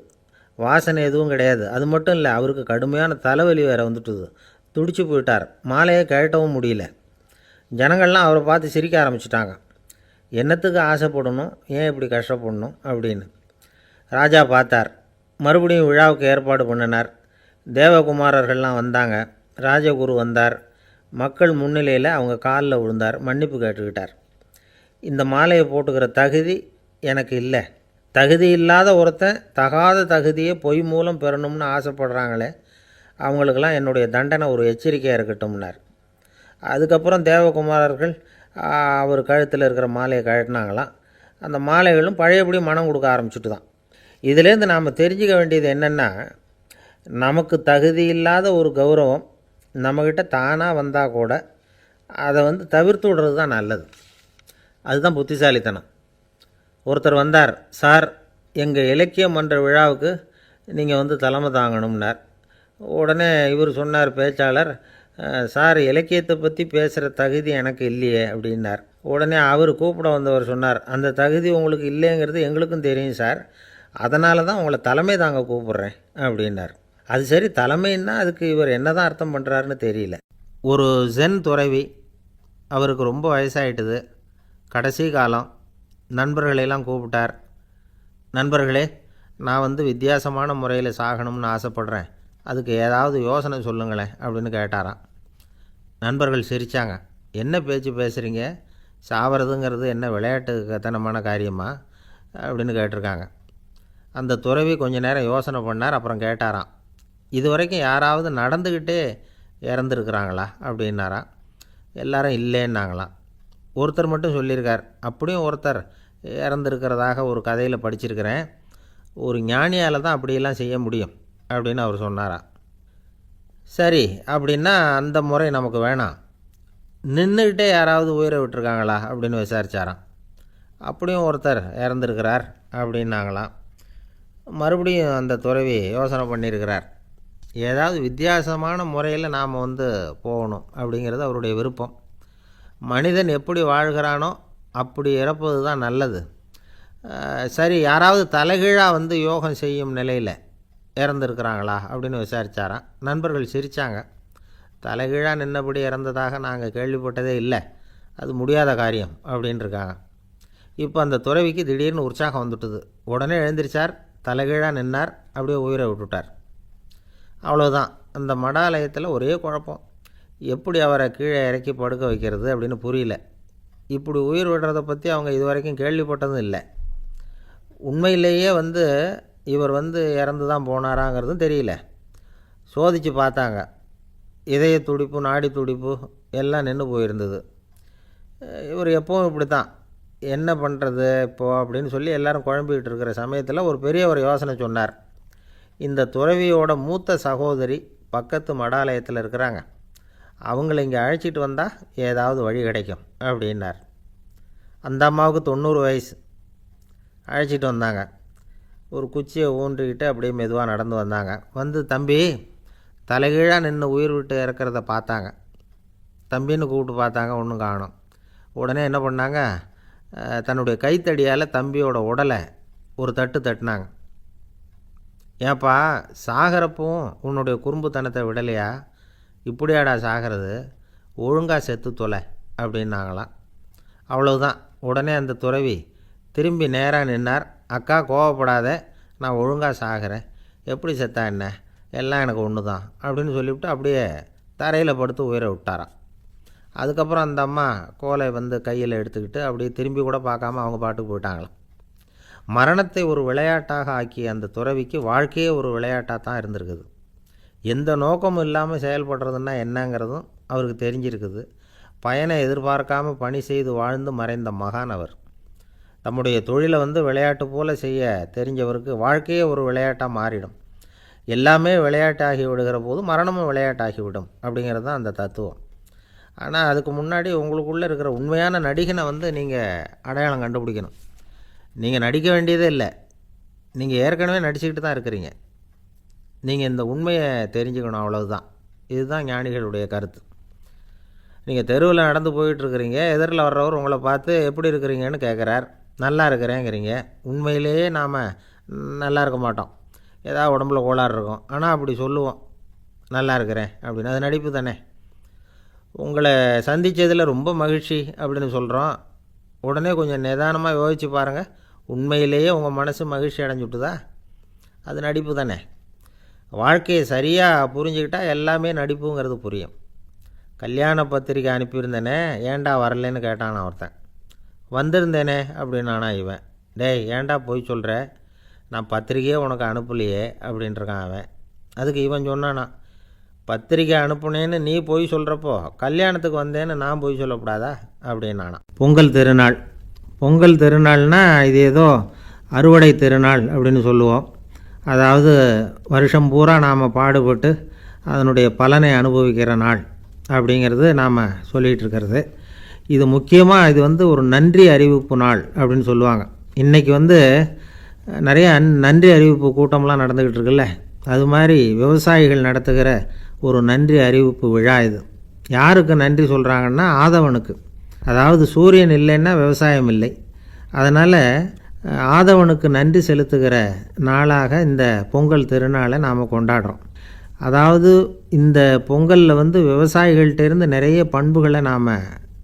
வாசனை எதுவும் கிடையாது. அது மட்டும் இல்லை, அவருக்கு கடுமையான தலைவலி வேறு வந்துட்டுது. துடிச்சு போயிட்டார். மாலையை கழட்டவும் முடியல. ஜனங்கள்லாம் அவரை பார்த்து சிரிக்க ஆரம்பிச்சிட்டாங்க. என்னத்துக்கு ஆசைப்படணும், ஏன் இப்படி கஷ்டப்படணும் அப்படின்னு. ராஜா பார்த்தார். மறுபடியும் விழாவுக்கு ஏற்பாடு பண்ணினார். தேவகுமாரர்கள்லாம் வந்தாங்க. ராஜகுரு வந்தார். மக்கள் முன்னிலையில் அவங்க காலில் விழுந்தார். மன்னிப்பு கேட்டுக்கிட்டார். இந்த மாலையை போட்டுக்கிற தகுதி எனக்கு இல்லை. தகுதி இல்லாத ஒருத்தன் தகாத தகுதியை பொய் மூலம் பெறணும்னு ஆசைப்படுறாங்களே, அவங்களுக்கெல்லாம் என்னுடைய தண்டனை ஒரு எச்சரிக்கையாக இருக்கட்டும்னார். அதுக்கப்புறம் தேவகுமாரர்கள் அவர் கழுத்தில் இருக்கிற மாலையை கழட்டினாங்களாம். அந்த மாலைகளும் பழையபடி மனம் கொடுக்க ஆரம்பிச்சுட்டு தான். இதுலேருந்து நாம் தெரிஞ்சுக்க வேண்டியது என்னென்னா, நமக்கு தகுதி இல்லாத ஒரு கௌரவம் நம்மக்கிட்ட தானாக வந்தால் கூட அதை தவிர்த்து விடுறது தான் நல்லது. அதுதான் புத்திசாலித்தனம். ஒருத்தர் வந்தார். சார், எங்கள் இலக்கிய மன்ற விழாவுக்கு நீங்கள் தலைமை தாங்கணும்னார். உடனே இவர் சொன்னார், பேச்சாளர், சார், இலக்கியத்தை பற்றி பேசுகிற தகுதி எனக்கு இல்லையே அப்படின்னார். உடனே அவர் கூப்பிட வந்தவர் சொன்னார், அந்த தகுதி உங்களுக்கு இல்லைங்கிறது எங்களுக்கும் தெரியும் சார், அதனால தான் உங்களை தலைமை தாங்க கூப்பிட்றேன் அப்படின்னார். அது சரி, தலைமைன்னா அதுக்கு இவர் என்ன தான் அர்த்தம் பண்ணுறாருன்னு தெரியல. ஒரு ஜென் துறவி, அவருக்கு ரொம்ப வயசாகிட்டுது, கடைசி காலம். நண்பர்களையெல்லாம் கூப்பிட்டார். நண்பர்களே, நான் வித்தியாசமான முறையில் சாகணும்னு ஆசைப்பட்றேன், அதுக்கு ஏதாவது யோசனை சொல்லுங்களேன் அப்படின்னு கேட்டாராம். நண்பர்கள் சிரித்தாங்க. என்ன பேச்சு பேசுகிறீங்க, சாவறதுங்கிறது என்ன விளையாட்டு கத்தனமான காரியமா அப்படின்னு கேட்டிருக்காங்க. அந்த துறவி கொஞ்ச நேரம் யோசனை பண்ணார். அப்புறம் கேட்டாராம், இது வரைக்கும் யாராவது நடந்துக்கிட்டே இறந்துருக்குறாங்களா அப்படின்னாராம். எல்லாரும் இல்லைன்னாங்களாம். ஒருத்தர் மட்டும் சொல்லியிருக்கார், அப்படியும் ஒருத்தர் இறந்துருக்கிறதாக ஒரு கதையில் படிச்சிருக்கிறேன், ஒரு ஞானியால் தான் அப்படியெல்லாம் செய்ய முடியும் அப்படின்னு அவர் சொன்னாராம். சரி, அப்படின்னா அந்த முறை நமக்கு வேணாம், நின்றுக்கிட்டே யாராவது உயிரை விட்டுருக்காங்களா அப்படின்னு விசாரித்தாராம். அப்படியும் ஒருத்தர் இறந்துருக்கிறார் அப்படின்னாங்களாம். மறுபடியும் அந்த துறவி யோசனை பண்ணியிருக்கிறார். ஏதாவது வித்தியாசமான முறையில் நாம் போகணும் அப்படிங்கிறது அவருடைய விருப்பம். மனிதன் எப்படி வாழ்கிறானோ அப்படி இறப்பது தான் நல்லது. சரி, யாராவது தலைகீழாக யோகம் செய்யும் நிலையில் இறந்துருக்கிறாங்களா அப்படின்னு விசாரித்தாராம். நண்பர்கள் சிரித்தாங்க. தலைகீழாக நின்னபடி இறந்ததாக நாங்கள் கேள்விப்பட்டதே இல்லை, அது முடியாத காரியம் அப்படின்ட்டுருக்காங்க. இப்போ அந்த துறவிக்கு திடீர்னு உற்சாகம் வந்துட்டுது. உடனே எழுந்திரிச்சார், தலைகீழாக நின்னார், அப்படியே உயிரை விட்டுட்டார். அவ்வளோதான். அந்த மடாலயத்தில் ஒரே குழப்பம். எப்படி அவரை கீழே இறக்கி படுக்க வைக்கிறது அப்படின்னு புரியல. இப்படி உயிர் விடுறதை பற்றி அவங்க இது வரைக்கும் கேள்விப்பட்டதும் இல்லை. உண்மையிலேயே இவர் இறந்து தான் போனாராங்கிறதும் தெரியல. சோதித்து பார்த்தாங்க. இதய துடிப்பு, நாடி துடிப்பு எல்லாம் நின்று போயிருந்தது. இவர் எப்பவும் இப்படி தான், என்ன பண்ணுறது இப்போது அப்படின்னு சொல்லி எல்லோரும் குழம்பிக்கிட்டு இருக்கிற சமயத்தில் ஒரு பெரிய ஒரு யோசனை சொன்னார். இந்த துறவியோட மூத்த சகோதரி பக்கத்து மடாலயத்தில் இருக்கிறாங்க, அவங்கள இங்கே அழைச்சிட்டு வந்தால் ஏதாவது வழி கிடைக்கும் அப்படின்னார். அந்த அம்மாவுக்கு 90 வயசு. அழைச்சிட்டு வந்தாங்க. ஒரு குச்சியை ஊன்றிக்கிட்டு அப்படியே மெதுவாக நடந்து வந்தாங்க. தம்பி, தலைகீழாக நின்று உயிர் விட்டு இறக்கிறத பார்த்தாங்க. தம்பின்னு கூப்பிட்டு பார்த்தாங்க, ஒன்றும் காணோம். உடனே என்ன பண்ணாங்க, தன்னுடைய கைத்தடியால் தம்பியோட உடலை ஒரு தட்டு தட்டினாங்க. ஏப்பா, சாகிறப்பவும் உன்னுடைய குறும்புத்தனத்தை விடலையா, இப்படியாடா சாகிறது, ஒழுங்காக செத்து தொலை அப்படின்னாங்களாம். அவ்வளவுதான். உடனே அந்த துறவி திரும்பி நேராக நின்னார். அக்கா, கோவப்படாத, நான் ஒழுங்காக சாகிறேன், எப்படி செத்தா என்ன, எல்லாம் எனக்கு ஒன்று தான் அப்படின்னு சொல்லிவிட்டு அப்படியே தரையில் படுத்து உயிரை விட்டாராம். அதுக்கப்புறம் அந்த அம்மா கோலை கையில் எடுத்துக்கிட்டு அப்படியே திரும்பி கூட பார்க்காம அவங்க பாட்டுக்கு போயிட்டாங்களாம். மரணத்தை ஒரு விளையாட்டாக ஆக்கிய அந்த துறவிக்கு வாழ்க்கையே ஒரு விளையாட்டாக தான் இருந்திருக்குது. எந்த நோக்கமும் இல்லாமல் செயல்படுறதுன்னா என்னங்கிறதும் அவருக்கு தெரிஞ்சிருக்குது. பயனை எதிர்பார்க்காமல் பணி செய்து வாழ்ந்து மறைந்த மகான் அவர். தம்முடைய தொழிலை விளையாட்டு போல் செய்ய தெரிஞ்சவருக்கு வாழ்க்கையே ஒரு விளையாட்டாக மாறிடும். எல்லாமே விளையாட்டாகி விடுகிற போது மரணமும் விளையாட்டாகிவிடும் அப்படிங்கிறது தான் அந்த தத்துவம். ஆனால் அதுக்கு முன்னாடி உங்களுக்குள்ளே இருக்கிற உண்மையான நடிகனை நீங்கள் அடையாளம் கண்டுபிடிக்கணும். நீங்கள் நடிக்க வேண்டியதே இல்லை, நீங்கள் ஏற்கனவே நடிச்சுக்கிட்டு தான் இருக்கிறீங்க. நீங்கள் இந்த உண்மையை தெரிஞ்சுக்கணும், அவ்வளவுதான். இதுதான் ஞானிகளுடைய கருத்து. நீங்கள் தெருவில் நடந்து போயிட்டுருக்கிறீங்க, எதிரில் வர்றவர் உங்களை பார்த்து எப்படி இருக்கிறீங்கன்னு கேட்குறார். நல்லா இருக்கிறேங்கிறீங்க. உண்மையிலேயே நாம் நல்லா இருக்க மாட்டோம், ஏதாவது உடம்புல கோளாறு இருக்கும். ஆனால் அப்படி சொல்லுவோம், நல்லா இருக்கிறேன் அப்படின்னு. அது நடிப்பு தானே. உங்களை சந்தித்ததில் ரொம்ப மகிழ்ச்சி அப்படின்னு சொல்கிறோம். உடனே கொஞ்சம் நிதானமாக யோசித்து பாருங்கள், உண்மையிலேயே உங்கள் மனசு மகிழ்ச்சி அடைஞ்சுட்டுதா? அது நடிப்பு தானே. வாழ்க்கையை சரியாக புரிஞ்சுக்கிட்டால் எல்லாமே நடிப்புங்கிறது புரியும். கல்யாண பத்திரிக்கை அனுப்பியிருந்தேனே, ஏன்டா வரலன்னு கேட்டான் ஒருத்தன். வந்திருந்தேனே அப்படின்னானா இவன். டேய், ஏன்டா போய் சொல்கிற, நான் பத்திரிக்கையே உனக்கு அனுப்பலையே அப்படின்ட்டுருக்கான் அவன். அதுக்கு இவன் சொன்னானா, பத்திரிக்கை அனுப்புனேன்னு நீ போய் சொல்கிறப்போ கல்யாணத்துக்கு வந்தேன்னு நான் போய் சொல்லக்கூடாதா அப்படின்னானா. பொங்கல் திருநாள். பொங்கல் திருநாள்னால் இது ஏதோ அறுவடை திருநாள் அப்படின்னு சொல்லுவோம். அதாவது வருஷம் பூரா நாம் பாடுபட்டு அதனுடைய பலனை அனுபவிக்கிற நாள் அப்படிங்கிறது நாம் சொல்லிகிட்டு இருக்கிறது. இது முக்கியமாக இது ஒரு நன்றி அறிவிப்பு நாள் அப்படின்னு சொல்லுவாங்க. இன்றைக்கி நிறைய நன்றி அறிவிப்பு கூட்டம்லாம் நடந்துக்கிட்டு இருக்குல்ல, அது மாதிரி விவசாயிகள் நடத்துகிற ஒரு நன்றி அறிவிப்பு விழா இது. யாருக்கு நன்றி சொல்கிறாங்கன்னா ஆதவனுக்கு. அதாவது சூரியன் இல்லைன்னா விவசாயம் இல்லை. அதனால் ஆதவனுக்கு நன்றி செலுத்துகிற நாளாக இந்த பொங்கல் திருநாளை நாம் கொண்டாடுறோம். அதாவது இந்த பொங்கலில் விவசாயிகள்கிட்டேருந்து நிறைய பண்புகளை நாம்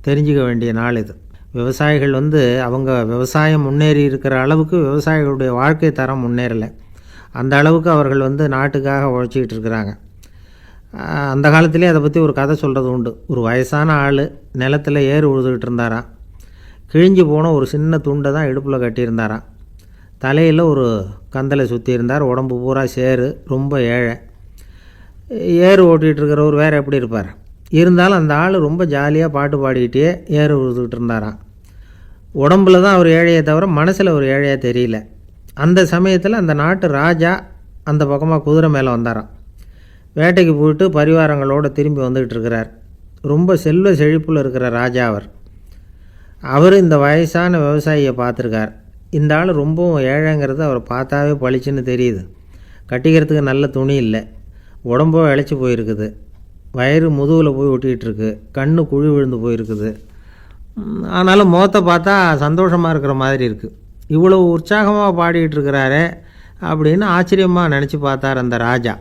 தெரிஞ்சுக்க வேண்டிய நாள் இது. விவசாயிகள் அவங்க விவசாயம் முன்னேறி இருக்கிற அளவுக்கு விவசாயிகளுடைய வாழ்க்கை தரம் முன்னேறலை. அந்த அளவுக்கு அவர்கள் நாட்டுக்காக உழைச்சிக்கிட்டு இருக்கிறாங்க. அந்த காலத்திலே அதை பற்றி ஒரு கதை சொல்கிறது உண்டு. ஒரு வயசான ஆள் நிலத்தில் ஏறு உழுதுகிட்டு இருந்தாராம். கிழிஞ்சு போன ஒரு சின்ன துண்டை தான் இடுப்பில் கட்டியிருந்தாராம். தலையில் ஒரு கந்தலை சுற்றி இருந்தார். உடம்பு பூரா சேரு, ரொம்ப ஏழை. ஏறு ஓட்டிகிட்டு இருக்கிறவர் வேறு எப்படி இருப்பார்? இருந்தாலும் அந்த ஆள் ரொம்ப ஜாலியாக பாட்டு பாடிக்கிட்டே ஏறு உழுதுகிட்டு இருந்தாராம். உடம்புல தான் அவர் ஏழையை தவிர மனசில் ஒரு ஏழையாக தெரியல. அந்த சமயத்தில் அந்த நாட்டு ராஜா அந்த பக்கமாக குதிரை மேலே வந்தாராம். வேட்டைக்கு போயிட்டு பரிவாரங்களோடு திரும்பி வந்துக்கிட்டு இருக்கிறார். ரொம்ப செல்வ செழிப்பில் இருக்கிற ராஜா அவர் இந்த வயசான விவசாயியை பார்த்துருக்கார். இந்த ஆள் ரொம்பவும் ஏழைங்கிறது அவரை பார்த்தாவே பளிச்சுன்னு தெரியுது. கட்டிக்கிறதுக்கு நல்ல துணி இல்லை, உடம்போ இழைச்சி போயிருக்குது, வயிறு முதுகில் போய் ஒட்டிகிட்டு இருக்கு, கண்ணு குழி விழுந்து போயிருக்குது. ஆனாலும் முகத்தை பார்த்தா சந்தோஷமாக இருக்கிற மாதிரி இருக்குது. இவ்வளோ உற்சாகமாக பாடிக்கிட்டு இருக்கிறாரே அப்படின்னு ஆச்சரியமாக நினச்சி பார்த்தார் அந்த ராஜா.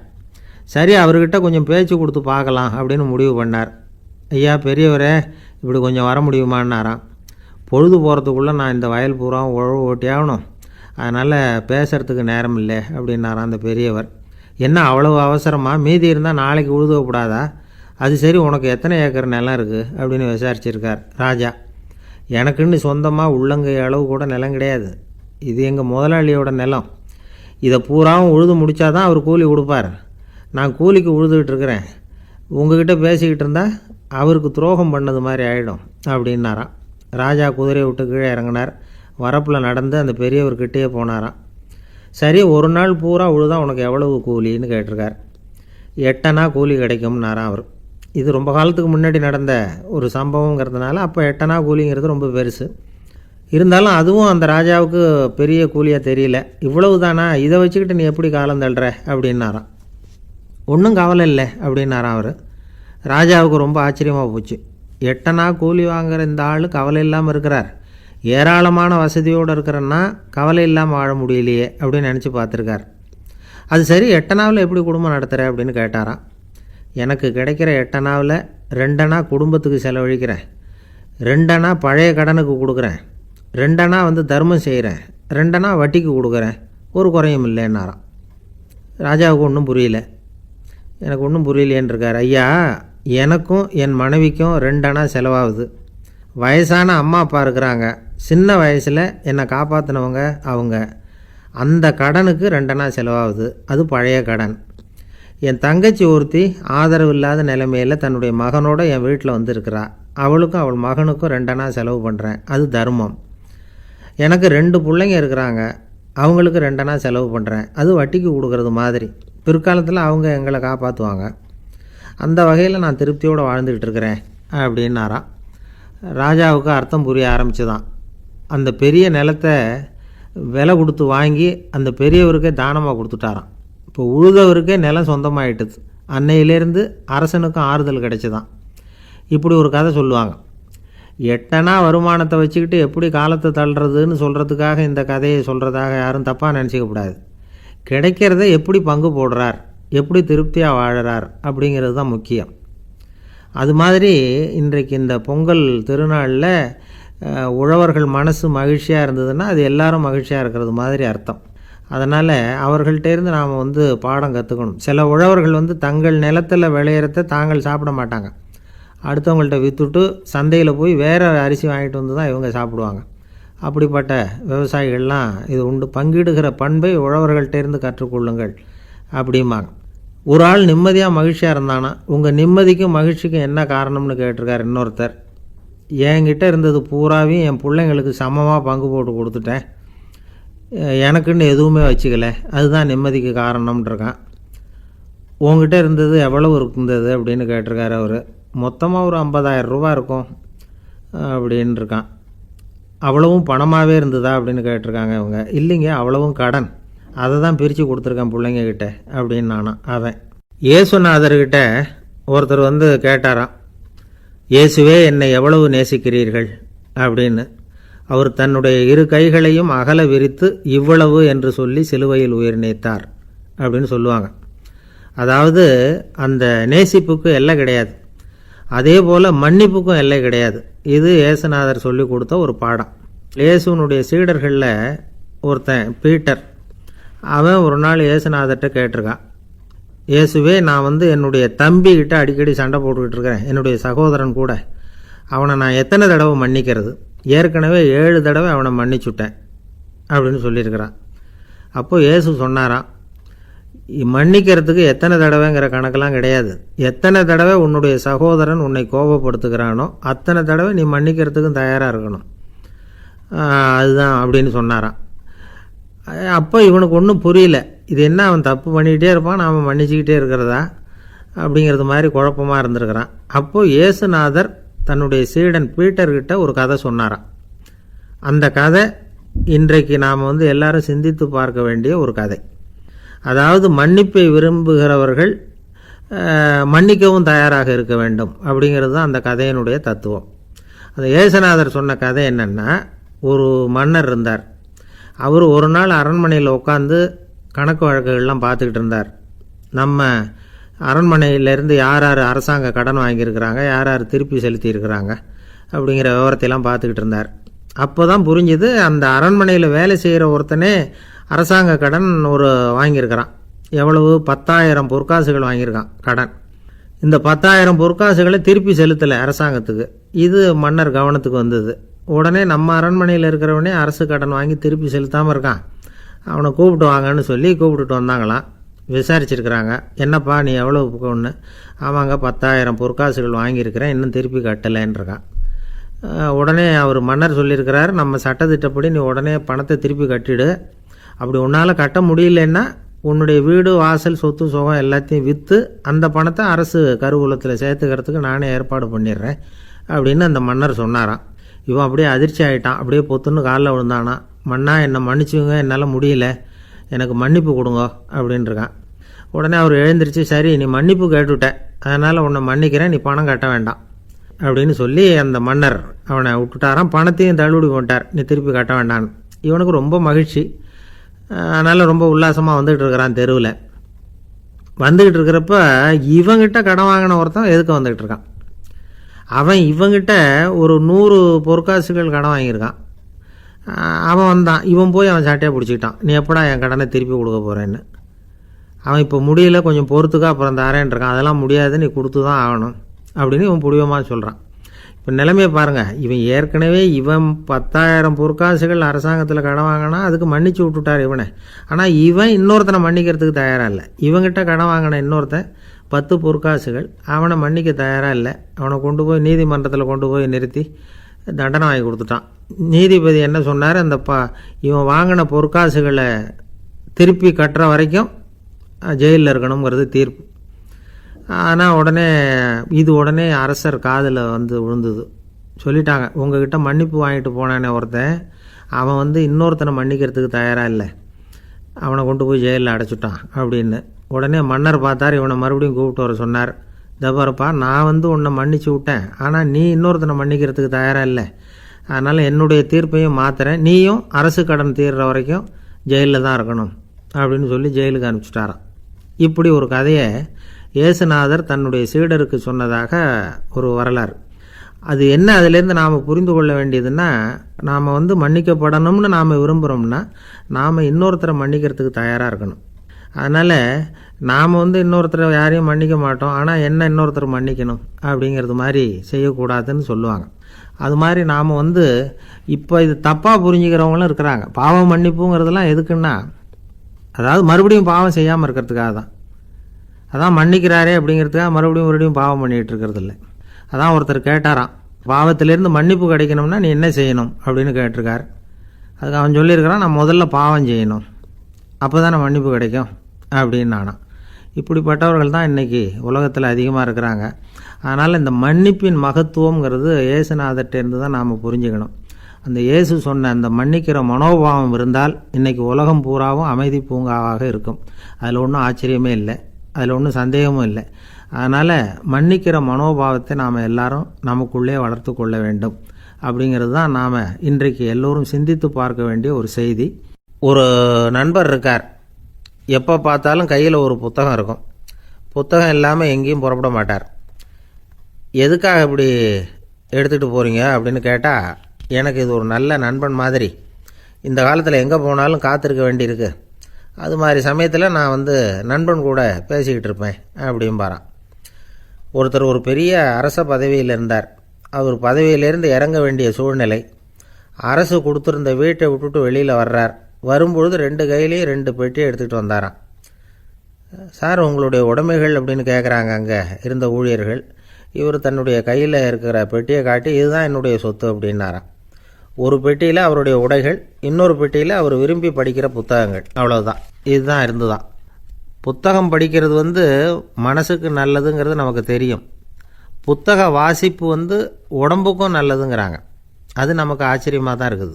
சரி, அவர்கிட்ட கொஞ்சம் பேச்சு கொடுத்து பார்க்கலாம் அப்படின்னு முடிவு பண்ணார். ஐயா பெரியவரே, இப்படி கொஞ்சம் வர முடியுமான்னாராம். பொழுது போகிறதுக்குள்ளே நான் இந்த வயல் பூரா உழவு ஓட்டி ஆகணும், அதனால் பேசுகிறதுக்கு நேரம் இல்லை அப்படின்னாராம் அந்த பெரியவர். என்ன அவ்வளவு அவசரமாக? மீதி இருந்தால் நாளைக்கு உழுதுவக்கூடாதா? அது சரி, உனக்கு எத்தனை ஏக்கர் நிலம் இருக்குது அப்படின்னு விசாரிச்சிருக்கார் ராஜா. எனக்குன்னு சொந்தமாக உள்ளங்கை அளவு கூட நிலம் கிடையாது. இது எங்கள் முதலாளியோட நிலம். இதை பூராவும் உழுது முடித்தா தான் அவர் கூலி கொடுப்பார். நான் கூலிக்கு உழுதுகிட்டு இருக்கிறேன். உங்ககிட்ட பேசிக்கிட்டு இருந்தால் அவருக்கு துரோகம் பண்ணது மாதிரி ஆகிடும் அப்படின்னாராம். ராஜா குதிரையை விட்டு கீழே இறங்கினார். வரப்பில் நடந்து அந்த பெரியவர்கிட்டே போனாராம். சரி, ஒரு நாள் பூரா உழுதா உனக்கு எவ்வளவு கூலின்னு கேட்டிருக்கார். 8 அணா கூலி கிடைக்கும்னாராம் அவர். இது ரொம்ப காலத்துக்கு முன்னாடி நடந்த ஒரு சம்பவங்கிறதுனால அப்போ 8 அணா கூலிங்கிறது ரொம்ப பெருசு. இருந்தாலும் அதுவும் அந்த ராஜாவுக்கு பெரிய கூலியாக தெரியல. இவ்வளவு தானா, இதை வச்சுக்கிட்டு நீ எப்படி காலம் தள்ளுற அப்படின்னாராம். ஒன்றும் கவலை இல்லை அப்படின்னாராம் அவர். ராஜாவுக்கு ரொம்ப ஆச்சரியமாக போச்சு. 8 அணா கூலி வாங்குகிற இந்த ஆள் கவலை இல்லாமல் இருக்கிறார், ஏராளமான வசதியோடு இருக்கிறன்னா கவலை இல்லாமல் வாழ முடியலையே அப்படின்னு நினச்சி பார்த்துருக்கார். அது சரி, 8 அணாவில் எப்படி குடும்பம் நடத்துகிற அப்படின்னு கேட்டாராம். எனக்கு கிடைக்கிற 8 அணாவில் 2 அணா குடும்பத்துக்கு செலவழிக்கிறேன், 2 அணா பழைய கடனுக்கு கொடுக்குறேன், 2 அணா தர்மம் செய்கிறேன், 2 அணா வட்டிக்கு கொடுக்குறேன், ஒரு குறையும் இல்லைன்னாராம். ராஜாவுக்கு ஒன்றும் புரியல. எனக்கு ஒன்றும் புரியலேன்னு இருக்கார். ஐயா, எனக்கும் என் மனைவிக்கும் 2 அணா செலவாகுது. வயசான அம்மா அப்பா இருக்கிறாங்க, சின்ன வயசில் என்னை காப்பாற்றினவங்க அவங்க. அந்த கடனுக்கு 2 அணா செலவாகுது, அது பழைய கடன். என் தங்கச்சி ஒருத்தி ஆதரவு இல்லாத நிலைமையில் தன்னுடைய மகனோட என் வீட்டில் இருக்கிறா. அவளுக்கும் அவள் மகனுக்கும் 2 அணா செலவு பண்ணுறேன், அது தர்மம். எனக்கு 2 பிள்ளைங்க இருக்கிறாங்க, அவங்களுக்கு 2 அணா செலவு பண்ணுறேன், அது வட்டிக்கு கொடுக்கறது மாதிரி. பிற்காலத்தில் அவங்க எங்களை காப்பாற்றுவாங்க. அந்த வகையில் நான் திருப்தியோடு வாழ்ந்துக்கிட்டு இருக்கிறேன் அப்படின்னாராம். ராஜாவுக்கு அர்த்தம் புரிய ஆரம்பிச்சுதான். அந்த பெரிய நிலத்தை விலை கொடுத்து வாங்கி அந்த பெரியவருக்கே தானமாக கொடுத்துட்டாராம். இப்போ உழுதவருக்கே நிலம் சொந்தமாகிட்டுது. அன்னையிலேருந்து அரசனுக்கும் ஆறுதல் கிடைச்சிதான். இப்படி ஒரு கதை சொல்லுவாங்க. 8 அணா வருமானத்தை வச்சுக்கிட்டு எப்படி காலத்தை தள்ளுறதுன்னு சொல்கிறதுக்காக இந்த கதையை சொல்கிறதாக யாரும் தப்பாக நினச்சிக்கக்கூடாது. கிடைக்கிறத எப்படி பங்கு போடுறார், எப்படி திருப்தியாக வாழறார் அப்படிங்கிறது தான் முக்கியம். அது மாதிரி இன்றைக்கு இந்த பொங்கல் திருநாளில் உழவர்கள் மனசு மகிழ்ச்சியாக இருந்ததுன்னா அது எல்லாரும் மகிழ்ச்சியாக இருக்கிறது மாதிரி அர்த்தம். அதனால் அவர்கள்ட்டேருந்து நாம் பாடம் கற்றுக்கணும். சில உழவர்கள் தங்கள் நிலத்தில் விளையிறத தாங்கள் சாப்பிட மாட்டாங்க. அடுத்தவங்கள்ட்ட விற்றுட்டு சந்தையில் போய் வேறு அரிசி வாங்கிட்டு வந்து தான் இவங்க சாப்பிடுவாங்க. அப்படிப்பட்ட விவசாயிகள்லாம் இது உண்டு. பங்கிடுகிற பண்பை உழவர்கள்ட்டேருந்து கற்றுக்கொள்ளுங்கள் அப்படிம்பாங்க. ஒரு ஆள் நிம்மதியாக மகிழ்ச்சியாக இருந்தானா உங்கள் நிம்மதிக்கும் மகிழ்ச்சிக்கும் என்ன காரணம்னு கேட்டிருக்கார் இன்னொருத்தர். என்கிட்ட இருந்தது பூராவையும் என் பிள்ளைங்களுக்கு சமமாக பங்கு போட்டு கொடுத்துட்டேன், எனக்குன்னு எதுவுமே வச்சுக்கல, அதுதான் நிம்மதிக்கு காரணம்ன்றிருக்கான். உங்ககிட்ட இருந்தது எவ்வளவு இருந்தது அப்படின்னு கேட்டிருக்காரு அவர். மொத்தமாக ஒரு 50,000 ரூபா இருக்கும் அப்படின்னு இருக்கான். அவ்வளவும் பணமாகவே இருந்ததா அப்படின்னு கேட்டிருக்காங்க இவங்க. இல்லைங்க, அவ்வளவும் கடன், அதை தான் பிரித்து கொடுத்துருக்கேன் பிள்ளைங்கக்கிட்ட அப்படின்னு நானாம் அவன். இயேசுநாதர்கிட்ட ஒருத்தர் கேட்டாராம், இயேசுவே என்னை எவ்வளவு நேசிக்கிறீர்கள் அப்படின்னு. அவர் தன்னுடைய 2 கைகளையும் அகல விரித்து இவ்வளவு என்று சொல்லி சிலுவையில் உயிர் நீத்தார் அப்படின்னு சொல்லுவாங்க. அதாவது அந்த நேசிப்புக்கு எல்லை கிடையாது, அதே போல் மன்னிப்புக்கும் எல்லை கிடையாது. இது இயேசுநாதர் சொல்லி கொடுத்த ஒரு பாடம். இயேசுனுடைய சீடர்களில் ஒருத்தன் பீட்டர், அவன் ஒரு நாள் இயேசுநாதர்கிட்ட கேட்டிருக்கான், இயேசுவே நான் என்னுடைய தம்பிக்கிட்ட அடிக்கடி சண்டை போட்டுக்கிட்டு இருக்கிறேன், என்னுடைய சகோதரன் கூட, அவனை நான் எத்தனை தடவை மன்னிக்கிறது? ஏற்கனவே 7 தடவை அவனை மன்னிச்சுட்டேன் அப்படின்னு சொல்லியிருக்கிறான். அப்போது இயேசு சொன்னாராம், மன்னிக்கிறதுக்கு எத்தனை தடவைங்கிற கணக்கெல்லாம் கிடையாது, எத்தனை தடவை உன்னுடைய சகோதரன் உன்னை கோபப்படுத்துகிறானோ அத்தனை தடவை நீ மன்னிக்கிறதுக்கும் தயாராக இருக்கணும், அதுதான் அப்படின்னு சொன்னாராம். அப்போ இவனுக்கு ஒன்றும் புரியல, இது என்ன அவன் தப்பு பண்ணிக்கிட்டே இருப்பான், நாம் மன்னிச்சுக்கிட்டே இருக்கிறதா அப்படிங்கிறது மாதிரி குழப்பமாக இருந்திருக்கிறான். அப்போது இயேசுநாதர் தன்னுடைய சீடன் பீட்டர்கிட்ட ஒரு கதை சொன்னாராம். அந்த கதை இன்றைக்கு நாம் எல்லாரும் சிந்தித்து பார்க்க வேண்டிய ஒரு கதை. அதாவது மன்னிப்பை விரும்புகிறவர்கள் மன்னிக்கவும் தயாராக இருக்க வேண்டும் அப்படிங்கிறது தான் அந்த கதையினுடைய தத்துவம். அந்த இயேசுநாதர் சொன்ன கதை என்னென்னா, ஒரு மன்னர் இருந்தார். அவர் ஒரு நாள் அரண்மனையில் உட்காந்து கணக்கு வழக்குகள்லாம் பார்த்துக்கிட்டு இருந்தார். நம்ம அரண்மனையிலேருந்து யார் யார் அரசாங்க கடன் வாங்கியிருக்கிறாங்க, யார் யார் திருப்பி செலுத்தியிருக்கிறாங்க அப்படிங்கிற விவரத்தையெல்லாம் பார்த்துக்கிட்டு இருந்தார். அப்போ தான் புரிஞ்சுது, அந்த அரண்மனையில் வேலை செய்கிற ஒருத்தனே அரசாங்க கடன் வாங்கியிருக்கிறான். எவ்வளவு? 10,000 பொற்காசுகள் வாங்கியிருக்கான் கடன். இந்த 10,000 பொற்காசுகளை திருப்பி செலுத்தலை அரசாங்கத்துக்கு. இது மன்னர் கவனத்துக்கு வந்தது. உடனே நம்ம அரண்மனையில் இருக்கிறவனே அரசு கடன் வாங்கி திருப்பி செலுத்தாமல் இருக்கான், அவனை கூப்பிட்டு வாங்கன்னு சொல்லி கூப்பிட்டுட்டு வந்தாங்களாம். விசாரிச்சிருக்கிறாங்க, என்னப்பா நீ எவ்வளோ ஒன்று? ஆமாங்க, 10,000 பொற்காசுகள் வாங்கியிருக்கிறேன், இன்னும் திருப்பி கட்டலைன்றிருக்கான். உடனே அவர் மன்னர் சொல்லியிருக்கிறார், நம்ம சட்டத்திட்டப்படி நீ உடனே பணத்தை திருப்பி கட்டிடு, அப்படி உன்னால் கட்ட முடியலன்னா உன்னுடைய வீடு வாசல் சொத்து சுகம் எல்லாத்தையும் விற்று அந்த பணத்தை அரசு கருவூலத்தில் சேர்த்துக்கிறதுக்கு நானே ஏற்பாடு பண்ணிடுறேன் அப்படின்னு அந்த மன்னர் சொன்னாராம். இவன் அப்படியே அதிர்ச்சி ஆகிட்டான், அப்படியே பொத்துன்னு காலில் விழுந்தானா. மன்னா என்னை மன்னிச்சுங்க, என்னால் முடியல, எனக்கு மன்னிப்பு கொடுங்க அப்படின்ட்டுருக்கான். உடனே அவர் எழுந்திரிச்சு, சரி நீ மன்னிப்பு கேட்டுவிட்ட, அதனால் உன்னை மன்னிக்கிறேன், நீ பணம் கட்ட வேண்டாம் அப்படின்னு சொல்லி அந்த மன்னர் அவனை விட்டுட்டாராம். பணத்தையும் தள்ளுபடி போட்டார், நீ திருப்பி கட்ட வேண்டான்னு. இவனுக்கு ரொம்ப மகிழ்ச்சி, அதனால் ரொம்ப உல்லாசமாக வந்துக்கிட்டு இருக்கிறான். தெருவில் வந்துக்கிட்டு இருக்கிறப்ப இவங்கிட்ட கடன் வாங்கின ஒருத்தன் எதுக்கு வந்துக்கிட்டு இருக்கான். அவன் இவங்கிட்ட ஒரு 100 பொற்காசுகள் கடன் வாங்கியிருக்கான். அவன் வந்தான், இவன் போய் அவன் சாட்டையாக பிடிச்சிக்கிட்டான், நீ எப்படா என் கடனை திருப்பி கொடுக்க போகிறேன்னு. அவன் இப்போ முடியல, கொஞ்சம் பொறுத்துக்கா, அப்புறம் தரேன் இருக்கான். அதெல்லாம் முடியாது, நீ கொடுத்து தான் ஆகணும் அப்படின்னு இவன் புடிவமாக சொல்கிறான். இப்போ நிலைமையை பாருங்கள், இவன் ஏற்கனவே 10,000 பொற்காசுகள் அரசாங்கத்தில் கடன் வாங்கினா அதுக்கு மன்னிச்சு விட்டுட்டார் இவனை. ஆனால் இவன் இன்னொருத்தனை மன்னிக்கிறதுக்கு தயாராக இல்லை. இவங்கிட்ட கடன் வாங்கின இன்னொருத்தன் 10 பொற்காசுகள், அவனை மன்னிக்க தயாராக இல்லை. அவனை கொண்டு போய் நீதிமன்றத்தில் கொண்டு போய் நிறுத்தி தண்டனை வாங்கி கொடுத்துட்டான். நீதிபதி என்ன சொன்னார், அந்த இவன் வாங்கின பொற்காசுகளை திருப்பி கட்டுற வரைக்கும் ஜெயிலில் இருக்கணுங்கிறது தீர்ப்பு. ஆனால் உடனே அரசர் காதில் விழுந்தது. சொல்லிட்டாங்க, உங்ககிட்ட மன்னிப்பு வாங்கிட்டு போனானே ஒருத்தன், அவன் இன்னொருத்தனை மன்னிக்கிறதுக்கு தயாராக இல்லை, அவனை கொண்டு போய் ஜெயிலில் அடைச்சிட்டான் அப்படின்னு. உடனே மன்னர் பார்த்தார், இவனை மறுபடியும் கூப்பிட்டு வர சொன்னார். தபாரப்பா, நான் உன்னை மன்னிச்சு விட்டேன், ஆனால் நீ இன்னொருத்தனை மன்னிக்கிறதுக்கு தயாராக இல்லை, அதனால் என்னுடைய தீர்ப்பையும் மாற்றுறேன், நீயும் அரசு கடன் தீர்ற வரைக்கும் ஜெயிலில் தான் இருக்கணும் அப்படின்னு சொல்லி ஜெயிலுக்கு அனுப்பிச்சிட்டாராம். இப்படி ஒரு கதையை இயேசுநாதர் தன்னுடைய சீடருக்கு சொன்னதாக ஒரு வரலாறு. அது என்ன அதிலேருந்து நாம் புரிந்து கொள்ள வேண்டியதுன்னா, நாம் மன்னிக்கப்படணும்னு நாம் விரும்புகிறோம்னா நாம் இன்னொருத்தரை மன்னிக்கிறதுக்கு தயாராக இருக்கணும். அதனால் நாம் இன்னொருத்தரை யாரையும் மன்னிக்க மாட்டோம், ஆனால் என்ன இன்னொருத்தர் மன்னிக்கணும் அப்படிங்கிறது மாதிரி செய்யக்கூடாதுன்னு சொல்லுவாங்க. அது மாதிரி நாம் இப்போ இது தப்பாக புரிஞ்சுக்கிறவங்களும் இருக்கிறாங்க. பாவம் மன்னிப்புங்கிறதுலாம் எதுக்குன்னா, அதாவது மறுபடியும் பாவம் செய்யாமல் இருக்கிறதுக்காக தான். அதான் மன்னிக்கிறாரே அப்படிங்கிறதுக்காக மறுபடியும் பாவம் பண்ணிகிட்டு இருக்கிறது இல்லை. அதான் ஒருத்தர் கேட்டாராம், பாவத்திலேருந்து மன்னிப்பு கிடைக்கணும்னா நீ என்ன செய்யணும் அப்படின்னு கேட்டிருக்கார். அதுக்கு அவன் சொல்லியிருக்கிறான், நான் முதல்ல பாவம் செய்யணும், அப்போ தானே மன்னிப்பு கிடைக்கும் அப்படின்னு நானாம். இப்படிப்பட்டவர்கள் தான் இன்றைக்கி உலகத்தில் அதிகமாக இருக்கிறாங்க. அதனால் இந்த மன்னிப்பின் மகத்துவங்கிறது இயேசுநாதர்கிட்டேருந்து தான் நாம் புரிஞ்சுக்கணும். அந்த இயேசு சொன்ன அந்த மன்னிக்கிற மனோபாவம் இருந்தால் இன்றைக்கி உலகம் பூராவும் அமைதி பூங்காவாக இருக்கும். அதில் ஒன்றும் ஆச்சரியமே இல்லை, அதில் ஒன்றும் சந்தேகமும் இல்லை. அதனால் மன்னிக்கிற மனோபாவத்தை நாம் எல்லாரும் நமக்குள்ளே வளர்த்து கொள்ள வேண்டும் அப்படிங்கிறது தான் நாம் இன்றைக்கு எல்லோரும் சிந்தித்து பார்க்க வேண்டிய ஒரு செய்தி. ஒரு நண்பர் இருக்கார், எப்போ பார்த்தாலும் கையில் ஒரு புத்தகம் இருக்கும். புத்தகம் இல்லாமல் எங்கேயும் புறப்பட மாட்டார். எதுக்காக இப்படி எடுத்துகிட்டு போகிறீங்க அப்படின்னு கேட்டால், எனக்கு இது ஒரு நல்ல நண்பன் மாதிரி, இந்த காலத்தில் எங்கே போனாலும் காத்திருக்க வேண்டியிருக்கு, அது மாதிரி சமயத்தில் நான் நண்பன் கூட பேசிக்கிட்டு இருப்பேன் அப்படிம்பாரான். ஒருத்தர் ஒரு பெரிய அரச பதவியில் இருந்தார். அவர் பதவியிலேருந்து இறங்க வேண்டிய சூழ்நிலை. அரசு கொடுத்துருந்த வீட்டை விட்டுட்டு வெளியில் வர்றார். வரும்பொழுது 2 கையிலையும் 2 பெட்டியை எடுத்துகிட்டு வந்தாராம். சார், உங்களுடைய உடைமைகள் அப்படின்னு கேட்குறாங்க அங்கே இருந்த ஊழியர்கள். இவர் தன்னுடைய கையில் இருக்கிற பெட்டியை காட்டி, இதுதான் என்னுடைய சொத்து அப்படின்னாராம். ஒரு பெட்டியில் அவருடைய உடைகள், இன்னொரு பெட்டியில் அவர் விரும்பி படிக்கிற புத்தகங்கள், அவ்வளோதான். இதுதான் இருந்துதான். புத்தகம் படிக்கிறது மனசுக்கு நல்லதுங்கிறது நமக்கு தெரியும். புத்தக வாசிப்பு உடம்புக்கும் நல்லதுங்கிறாங்க. அது நமக்கு ஆச்சரியமாக தான் இருக்குது.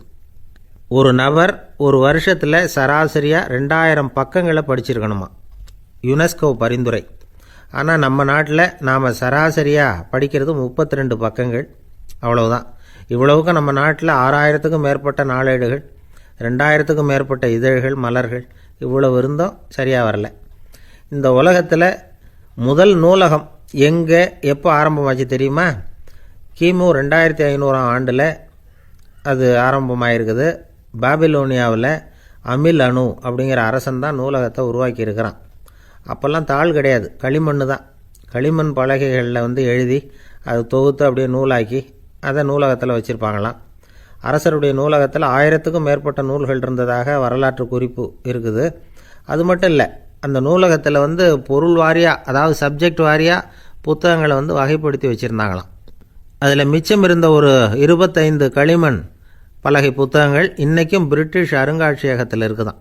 ஒரு நபர் ஒரு வருஷத்தில் சராசரியாக 2000 பக்கங்களை படிச்சிருக்கணுமா, யுனெஸ்கோ பரிந்துரை. ஆனால் நம்ம நாட்டில் நாம் சராசரியாக படிக்கிறது 32 பக்கங்கள், அவ்வளவுதான். இவ்வளவுக்கு நம்ம நாட்டில் 6000த்துக்கும் மேற்பட்ட நாளேடுகள், 2000த்துக்கும் மேற்பட்ட இதழ்கள், மலர்கள், இவ்வளவு இருந்தும் சரியாக வரல. இந்த உலகத்தில் முதல் நூலகம் எங்கே எப்போ ஆரம்பமாச்சு தெரியுமா? கிமு 2500ஆம் ஆண்டில் அது ஆரம்பமாயிருக்குது. பாபிலோனியாவில் அமில் அணு அப்படிங்கிற அரசன் தான் நூலகத்தை உருவாக்கியிருக்கிறான். அப்போல்லாம் தாள் கிடையாது, களிமண் தான். களிமண் பலகைகளில் எழுதி அது தொகுத்து அப்படியே நூலாக்கி அதை நூலகத்தில் வச்சுருப்பாங்களாம். அரசருடைய நூலகத்தில் 1000த்துக்கும் மேற்பட்ட நூல்கள் இருந்ததாக வரலாற்று குறிப்பு இருக்குது. அது மட்டும் இல்லை, அந்த நூலகத்தில் பொருள் வாரியாக, அதாவது சப்ஜெக்ட் வாரியாக புத்தகங்களை வகைப்படுத்தி வச்சுருந்தாங்களாம். அதில் மிச்சம் இருந்த ஒரு 25 களிமண் பலகை புத்தகங்கள் இன்றைக்கும் பிரிட்டிஷ் அருங்காட்சியகத்தில் இருக்குதான்.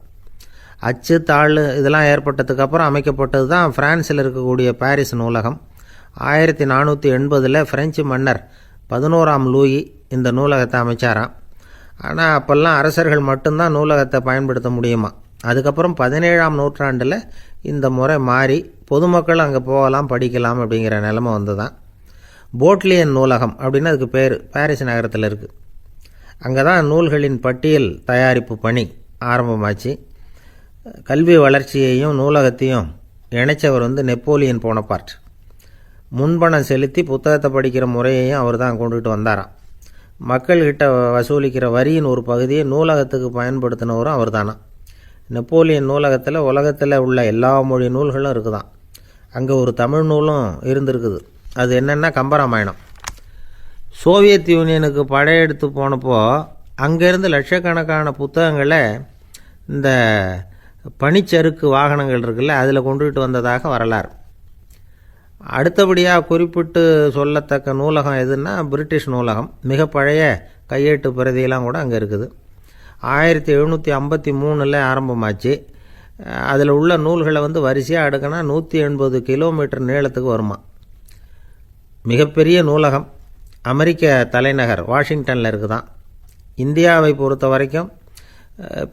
அச்சு தாள் இதெல்லாம் ஏற்பட்டதுக்கப்புறம் அமைக்கப்பட்டது தான் ஃப்ரான்ஸில் இருக்கக்கூடிய பாரிஸ் நூலகம். 1480 ஃப்ரெஞ்சு மன்னர் 11ஆம் லூயி இந்த நூலகத்தை அமைச்சாராம். ஆனால் அப்போல்லாம் அரசர்கள் மட்டும்தான் நூலகத்தை பயன்படுத்த முடியுமா. அதுக்கப்புறம் 17ஆம் நூற்றாண்டில் இந்த முறை மாறி பொதுமக்கள் அங்கே போகலாம், படிக்கலாம் அப்படிங்கிற நிலைமை வந்துதான். போட்லியன் நூலகம் அப்படின்னு அதுக்கு பேர், பாரிஸ் நகரத்தில் இருக்குது. அங்கே தான் நூல்களின் பட்டியல் தயாரிப்பு பணி ஆரம்பமாச்சு. கல்வி வளர்ச்சியையும் நூலகத்தையும் இணைச்சவர் நெப்போலியன் போனபார்ட். முன்பணம் செலுத்தி புத்தகத்தை படிக்கிற முறையையும் அவர் தான் கொண்டுகிட்டு வந்தாராம். மக்கள்கிட்ட வசூலிக்கிற வரியின் ஒரு பகுதியை நூலகத்துக்கு பயன்படுத்தினவரும் அவர் தானா. நெப்போலியன் நூலகத்தில் உலகத்தில் உள்ள எல்லா மொழி நூல்களும் இருக்குதான். அங்கே ஒரு தமிழ் நூலும் இருந்திருக்குது. அது என்னென்னா கம்பராமாயணம். சோவியத் யூனியனுக்கு படையெடுத்து போனப்போ அங்கேருந்து லட்சக்கணக்கான புத்தகங்களை இந்த பனிச்சறுக்கு வாகனங்கள் இருக்குல்ல, அதில் கொண்டுகிட்டு வந்ததாக வரலாறு. அடுத்தபடியாக குறிப்பிட்டு சொல்லத்தக்க நூலகம் எதுன்னா பிரிட்டிஷ் நூலகம். மிக பழைய கையெழுத்து பிரதியெல்லாம் கூட அங்கே இருக்குது. 1753 ஆரம்பமாச்சு. அதில் உள்ள நூல்களை வரிசையாக அடுக்கினா 180 கிலோமீட்டர் நீளத்துக்கு வருமா. மிகப்பெரிய நூலகம் அமெரிக்க தலைநகர் வாஷிங்டனில் இருக்குதான். இந்தியாவை பொறுத்த வரைக்கும்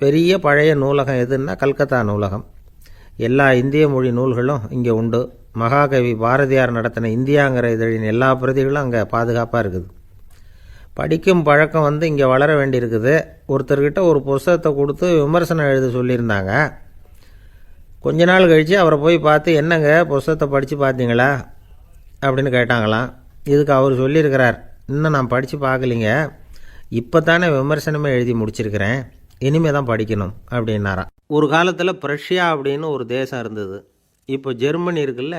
பெரிய பழைய நூலகம் எதுன்னா கல்கத்தா நூலகம். எல்லா இந்திய மொழி நூல்களும் இங்கே உண்டு. மகாகவி பாரதியார் நடத்தின இந்தியாங்கிற இதழின் எல்லா பிரதிகளும் அங்கே பாதுகாப்பாக இருக்குது. படிக்கும் பழக்கம் இங்கே வளர வேண்டியிருக்குது. ஒருத்தர்கிட்ட ஒரு புஸ்தகத்தை கொடுத்து விமர்சனம் எழுத சொல்லியிருந்தாங்க. கொஞ்ச நாள் கழித்து அவரை போய் பார்த்து, என்னங்க புஸ்தகத்தை படித்து பார்த்தீங்களா அப்படின்னு கேட்டாங்களாம். இதுக்கு அவர் சொல்லியிருக்கிறார், இன்னும் நான் படித்து பார்க்கலிங்க, இப்போ தானே விமர்சனமே எழுதி முடிச்சிருக்கிறேன், இனிமே தான் படிக்கணும் அப்படின்னாராம். ஒரு காலத்தில் பிரஷ்யா அப்படின்னு ஒரு தேசம் இருந்தது. இப்போ ஜெர்மனி இருக்குல்ல,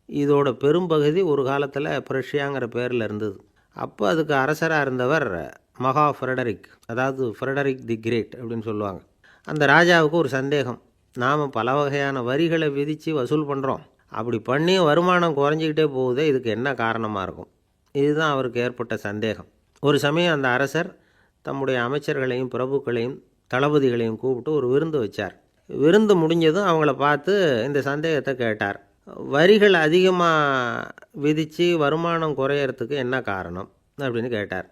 இதோட பெரும்பகுதி ஒரு காலத்தில் பிரஷ்யாங்கிற பேரில் இருந்தது. அப்போ அதுக்கு அரசராக இருந்தவர் மகா ஃப்ரெடரிக், அதாவது ஃப்ரெடரிக் தி கிரேட் அப்படின்னு சொல்லுவாங்க. அந்த ராஜாவுக்கு ஒரு சந்தேகம், நாம் பல வகையான வரிகளை விதித்து வசூல் பண்ணுறோம், அப்படி பண்ணி வருமானம் குறைஞ்சிக்கிட்டே போகுதே, இதுக்கு என்ன காரணமாக இருக்கும்? இதுதான் அவருக்கு ஏற்பட்ட சந்தேகம். ஒரு சமயம் அந்த அரசர் தம்முடைய அமைச்சர்களையும் பிரபுக்களையும் தளபதிகளையும் கூப்பிட்டு ஒரு விருந்து வச்சார். விருந்து முடிஞ்சதும் அவங்கள பார்த்து இந்த சந்தேகத்தை கேட்டார். வரிகள் அதிகமாக விதித்து வருமானம் குறையறதுக்கு என்ன காரணம் அப்படின்னு கேட்டார்.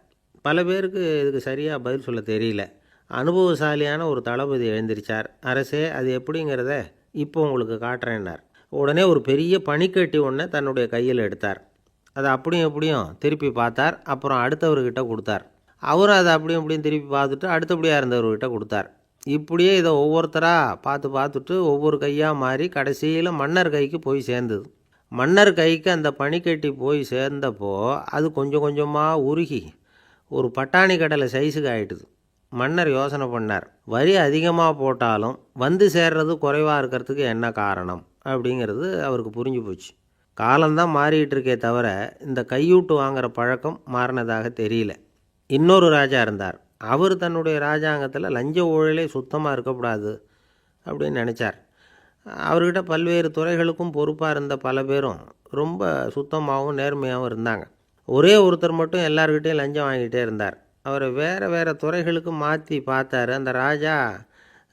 பல பேருக்கு இதுக்கு சரியாக பதில் சொல்ல தெரியல. அனுபவசாலியான ஒரு தளபதி எழுந்திருச்சார். அரசே, அது எப்படிங்கிறத இப்போ உங்களுக்கு காட்டுறேன்னார். உடனே ஒரு பெரிய பனிக்கட்டி ஒன்றை தன்னுடைய கையில் எடுத்தார். அதை அப்படியும் எப்படியும் திருப்பி பார்த்தார். அப்புறம் அடுத்தவர்கிட்ட கொடுத்தார். அவரும் அதை அப்படியும் இப்படியும் திருப்பி பார்த்துட்டு அடுத்தபடியாக இருந்தவர்கிட்ட கொடுத்தார். இப்படியே இதை ஒவ்வொருத்தராக பார்த்துட்டு ஒவ்வொரு கையாக மாறி கடைசியில் மன்னர் கைக்கு போய் சேர்ந்தது. மன்னர் கைக்கு அந்த பனிக்கட்டி போய் சேர்ந்தப்போ அது கொஞ்சம் கொஞ்சமாக உருகி ஒரு பட்டாணி கடலை சைஸுக்கு ஆகிட்டுது. மன்னர் யோசனை பண்ணார், வரி அதிகமாக போட்டாலும் வந்து சேர்றது குறைவாக இருக்கிறதுக்கு என்ன காரணம் அப்படிங்கிறது அவருக்கு புரிஞ்சு போச்சு. காலம்தான் மாறிட்டு இருக்கே தவிர இந்த கையூட்டு வாங்குகிற பழக்கம் மாறினதாக தெரியல. இன்னொரு ராஜா இருந்தார். அவர் தன்னுடைய ராஜாங்கத்தில் லஞ்ச ஊழலே சுத்தமாக இருக்கக்கூடாது அப்படின்னு நினச்சார். அவர்கிட்ட பல்வேறு துறைகளுக்கும் பொறுப்பாக இருந்த பல பேரும் ரொம்ப சுத்தமாகவும் நேர்மையாகவும் இருந்தாங்க. ஒரே ஒருத்தர் மட்டும் எல்லார்கிட்டையும் லஞ்சம் வாங்கிட்டே இருந்தார். அவரை வேறு வேறு துறைகளுக்கு மாற்றி பார்த்தாரு. அந்த ராஜா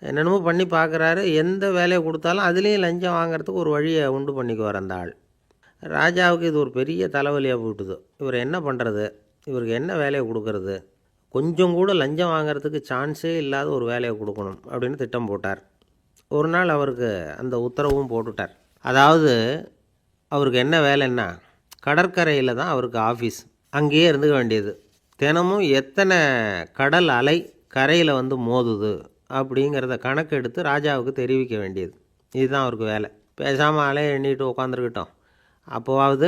என்னென்னமோ பண்ணி பார்க்குறாரு. எந்த வேலையை கொடுத்தாலும் அதுலேயும் லஞ்சம் வாங்கிறதுக்கு ஒரு வழியை உண்டு பண்ணிக்குவார் அந்த ஆள். ராஜாவுக்கு இது ஒரு பெரிய தலைவலியாக போட்டுது. இவர் என்ன பண்ணுறது, இவருக்கு என்ன வேலையை கொடுக்கறது, கொஞ்சம் கூட லஞ்சம் வாங்கிறதுக்கு சான்ஸே இல்லாத ஒரு வேலையை கொடுக்கணும் அப்படின்னு திட்டம் போட்டார். ஒரு நாள் அவருக்கு அந்த உத்தரவும் போட்டுட்டார். அதாவது அவருக்கு என்ன வேலைன்னா, கடற்கரையில் தான் அவருக்கு ஆஃபீஸ். அங்கேயே இருந்துக்க வேண்டியது. தினமும் எத்தனை கடல் அலை கரையில் வந்து மோதுது அப்படிங்கிறத கணக்கெடுத்து ராஜாவுக்கு தெரிவிக்க வேண்டியது. இதுதான் அவருக்கு வேலை. பேசாமல் அலையை எண்ணிட்டு உட்காந்துருக்கிட்டோம், அப்போவாவது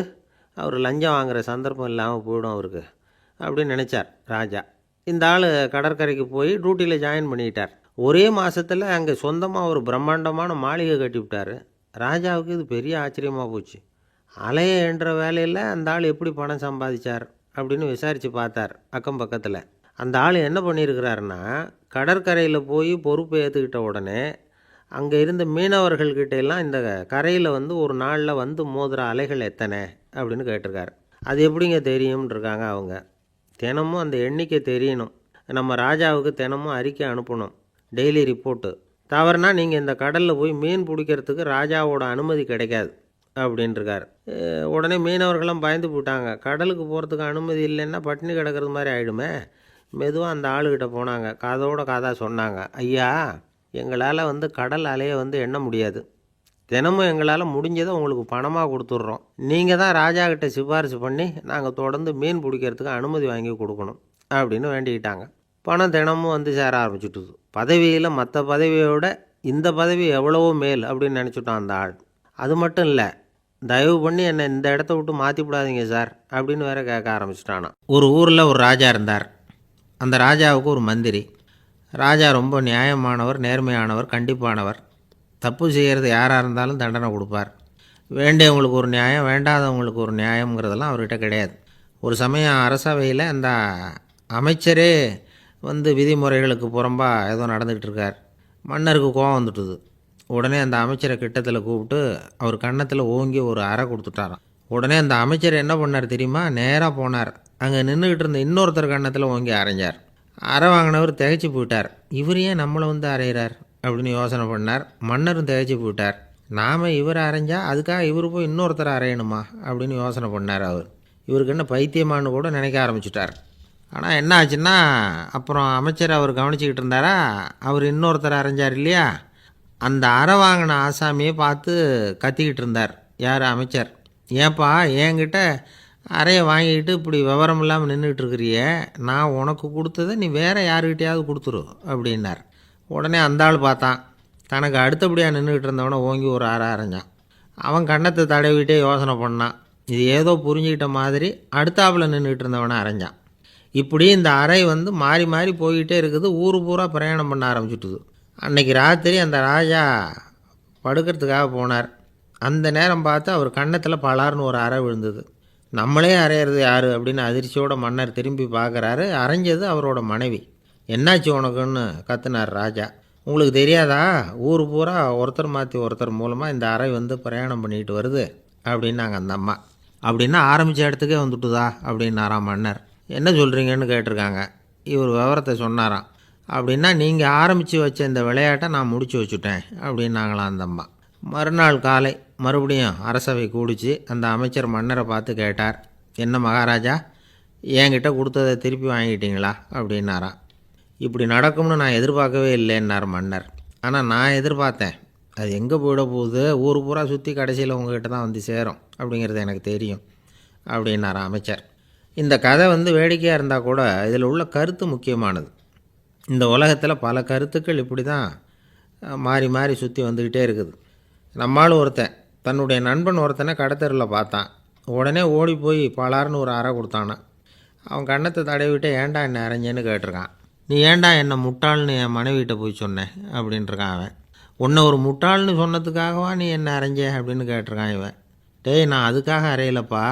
அவர் லஞ்சம் வாங்குகிற சந்தர்ப்பம் இல்லாமல் போயிடும் அவருக்கு அப்படின்னு நினச்சார் ராஜா. இந்த ஆள் கடற்கரைக்கு போய் டியூட்டியில் ஜாயின் பண்ணிக்கிட்டார். ஒரே மாதத்தில் அங்கே சொந்தமாக ஒரு பிரம்மாண்டமான மாளிகை கட்டிவிட்டார். ராஜாவுக்கு இது பெரிய ஆச்சரியமாக போச்சு. அலையை என்ற வேலையில் அந்த ஆள் எப்படி பணம் சம்பாதிச்சார் அப்படின்னு விசாரித்து பார்த்தார் அக்கம் பக்கத்தில். அந்த ஆள் என்ன பண்ணியிருக்கிறாருன்னா, கடற்கரையில் போய் பொறுப்பை ஏற்றுக்கிட்ட உடனே அங்கே இருந்த மீனவர்கள்கிட்ட எல்லாம் இந்த கரையில் வந்து ஒரு நாளில் வந்து மோதுகிற அலைகள் எத்தனை அப்படின்னு கேட்டிருக்காரு. அது எப்படிங்க தெரியும்னு இருக்காங்க அவங்க. தினமும் அந்த எண்ணிக்கை தெரியணும். நம்ம ராஜாவுக்கு தினமும் அறிக்கை அனுப்பணும், டெய்லி ரிப்போர்ட்டு. தவறுனா நீங்கள் இந்த கடலில் போய் மீன் பிடிக்கிறதுக்கு ராஜாவோட அனுமதி கிடைக்காது அப்படின்ட்டுருக்கார். உடனே மீனவர்கள்லாம் பயந்து போயிட்டாங்க. கடலுக்கு போகிறதுக்கு அனுமதி இல்லைன்னா பட்டினி கிடக்கிறது மாதிரி ஆகிடுமே. மெதுவாக அந்த ஆளுக்கிட்ட போனாங்க, காதோட காதாக சொன்னாங்க, ஐயா, எங்களால் வந்து கடல் அலையை வந்து எண்ண முடியாது. தினமும் எங்களால் முடிஞ்சதை உங்களுக்கு பணமாக கொடுத்துட்றோம். நீங்கள் தான் ராஜா கிட்ட சிபாரிசு பண்ணி நாங்கள் தொடர்ந்து மீன் பிடிக்கிறதுக்கு அனுமதி வாங்கி கொடுக்கணும் அப்படின்னு வேண்டிக்கிட்டாங்க. பணம் தினமும் வந்து சேர ஆரம்பிச்சுட்டுது. பதவியில் மற்ற பதவியோட இந்த பதவி எவ்வளவோ மேல் அப்படின்னு நினச்சிட்டான் அந்த ஆள். அது மட்டும் இல்லை, தயவு பண்ணி என்னை இந்த இடத்த விட்டு மாற்றி விடாதீங்க சார் அப்படின்னு வேற கேட்க ஆரம்பிச்சிட்டானா. ஒரு ஊரில் ஒரு ராஜா இருந்தார். அந்த ராஜாவுக்கு ஒரு மந்திரி. ராஜா ரொம்ப நியாயமானவர், நேர்மையானவர், கண்டிப்பானவர். தப்பு செய்கிறது யாராக இருந்தாலும் தண்டனை கொடுப்பார். வேண்டியவங்களுக்கு ஒரு நியாயம், வேண்டாதவங்களுக்கு ஒரு நியாயங்கிறதெல்லாம் அவர்கிட்ட கிடையாது. ஒரு சமயம் அரசவையில் அந்த அமைச்சரே வந்து விதிமுறைகளுக்கு புறம்பாக ஏதோ நடந்துக்கிட்டு இருக்கார். மன்னருக்கு கோபம் வந்துட்டுது. உடனே அந்த அமைச்சரை கிட்டத்தில் கூப்பிட்டு அவர் கன்னத்தில் ஓங்கி ஒரு அறை கொடுத்துட்டாராம். உடனே அந்த அமைச்சர் என்ன பண்ணார் தெரியுமா, நேராக போனார். அங்கே நின்றுக்கிட்டு இருந்த இன்னொருத்தர் கன்னத்தில் ஓங்கி அரைஞ்சார். அறை வாங்கினவர் திகைச்சு போயிட்டார். இவர் ஏன் நம்மளை வந்து அரைகிறார் அப்படின்னு யோசனை பண்ணார். மன்னரும் திகைச்சு போயிட்டார். நாம் இவரை அரைஞ்சா அதுக்காக இவர் போய் இன்னொருத்தரை அரையணுமா அப்படின்னு யோசனை பண்ணார். இவருக்கு என்ன பைத்தியமானு கூட நினைக்க ஆரம்பிச்சிட்டார். ஆனால் என்ன ஆச்சுன்னா, அப்புறம் அமைச்சர் அவர் கவனிச்சிக்கிட்டு இருந்தாரா, அவர் இன்னொருத்தரை அரைஞ்சார் இல்லையா, அந்த அறை வாங்கின ஆசாமியை பார்த்து கத்திக்கிட்டு இருந்தார். யார்? அமைச்சர். ஏன்பா என்கிட்ட அறையை வாங்கிக்கிட்டு இப்படி விவரம் இல்லாமல் நின்றுட்டு இருக்கிறியே, நான் உனக்கு கொடுத்ததை நீ வேறு யாருக்கிட்டையாவது கொடுத்துரு அப்படின்னார். உடனே அந்த ஆள் பார்த்தான், தனக்கு அடுத்தபடியாக நின்றுக்கிட்டு இருந்தவனை ஓங்கி ஒரு அறை அரைஞ்சான். அவன் கன்னத்தை தடவிட்டே யோசனை பண்ணான், இது ஏதோ புரிஞ்சுக்கிட்ட மாதிரி அடுத்தாப்பில் நின்றுட்டு இருந்தவனை அரைஞ்சான். இப்படி இந்த அறை வந்து மாறி மாறி போய்கிட்டே இருக்குது. ஊர் பூரா பிரயாணம் பண்ண ஆரம்பிச்சுட்டுது. அன்னைக்கு ராத்திரி அந்த ராஜா படுக்கிறதுக்காக போனார். அந்த நேரம் பார்த்து அவர் கன்னத்தில் பலார்னு ஒரு அறை விழுந்தது. நம்மளே அரையிறது யார் அப்படின்னு அதிர்ச்சியோட மன்னர் திரும்பி பார்க்குறாரு. அரைஞ்சது அவரோட மனைவி. என்னாச்சு உனக்குன்னு கத்துனார் ராஜா. உங்களுக்கு தெரியாதா, ஊர் பூரா ஒருத்தர் மாற்றி ஒருத்தர் மூலமாக இந்த அறை வந்து பிரயாணம் பண்ணிட்டு வருது அப்படின்னாங்க அந்த அம்மா. அப்படின்னா ஆரம்பித்த இடத்துக்கே வந்துட்டுதா அப்படின்னாராம் மன்னர். என்ன சொல்கிறீங்கன்னு கேட்டிருக்காங்க. இவர் விவரத்தை சொன்னாராம். அப்படின்னா நீங்கள் ஆரம்பித்து வச்ச இந்த விளையாட்டை நான் முடிச்சு வச்சுட்டேன் அப்படின்னாங்களாம் அந்த அம்மா. மறுநாள் காலை மறுபடியும் அரசவை கூடிச்சு அந்த அமைச்சர் மன்னரை பார்த்து கேட்டார், என்ன மகாராஜா, என்கிட்ட கொடுத்ததை திருப்பி வாங்கிட்டீங்களா அப்படின்னாராம். இப்படி நடக்கும்னு நான் எதிர்பார்க்கவே இல்லைன்னார் மன்னர். ஆனால் நான் எதிர்பார்த்தேன். அது எங்கே போயிட போகுது, ஊர் பூரா சுற்றி கடைசியில் உங்ககிட்ட தான் வந்து சேரும் அப்படிங்கிறது எனக்கு தெரியும் அப்படின்னாராம் அமைச்சர். இந்த கதை வந்து வேடிக்கையாக இருந்தால் கூட இதில் உள்ள கருத்து முக்கியமானது. இந்த உலகத்தில் பல கருத்துக்கள் இப்படி தான் மாறி மாறி சுற்றி வந்துக்கிட்டே இருக்குது. நம்மால் ஒருத்தன் தன்னுடைய நண்பன் ஒருத்தனை கடத்தெருவில் பார்த்தான். உடனே ஓடி போய் பலார்னு ஒரு அறை கொடுத்தானா. அவன் கண்ணத்தை தடவிட்டு ஏன்டா என்னை அரைஞ்சேன்னு கேட்டிருக்கான். நீ ஏன்டா என்னை முட்டாள்னு என் மனைவிட்ட போய் சொன்னேன் அப்படின்ட்டுருக்கான் அவன். உன்னை ஒரு முட்டாள்னு சொன்னதுக்காகவா நீ என்னை அரைஞ்ச அப்படின்னு கேட்டிருக்கான் இவன். டேய், நான் அதுக்காக அறையலப்பா,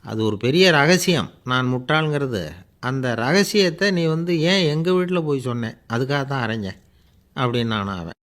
அது ஒரு பெரிய ரகசியம் நான் முட்டாளுங்கிறது. அந்த ரகசியத்தை நீ வந்து ஏன் எங்கள் வீட்டில் போய் சொன்னேன், அதுக்காக தான் அரைஞ்சேன் அப்படின்னு அவன்.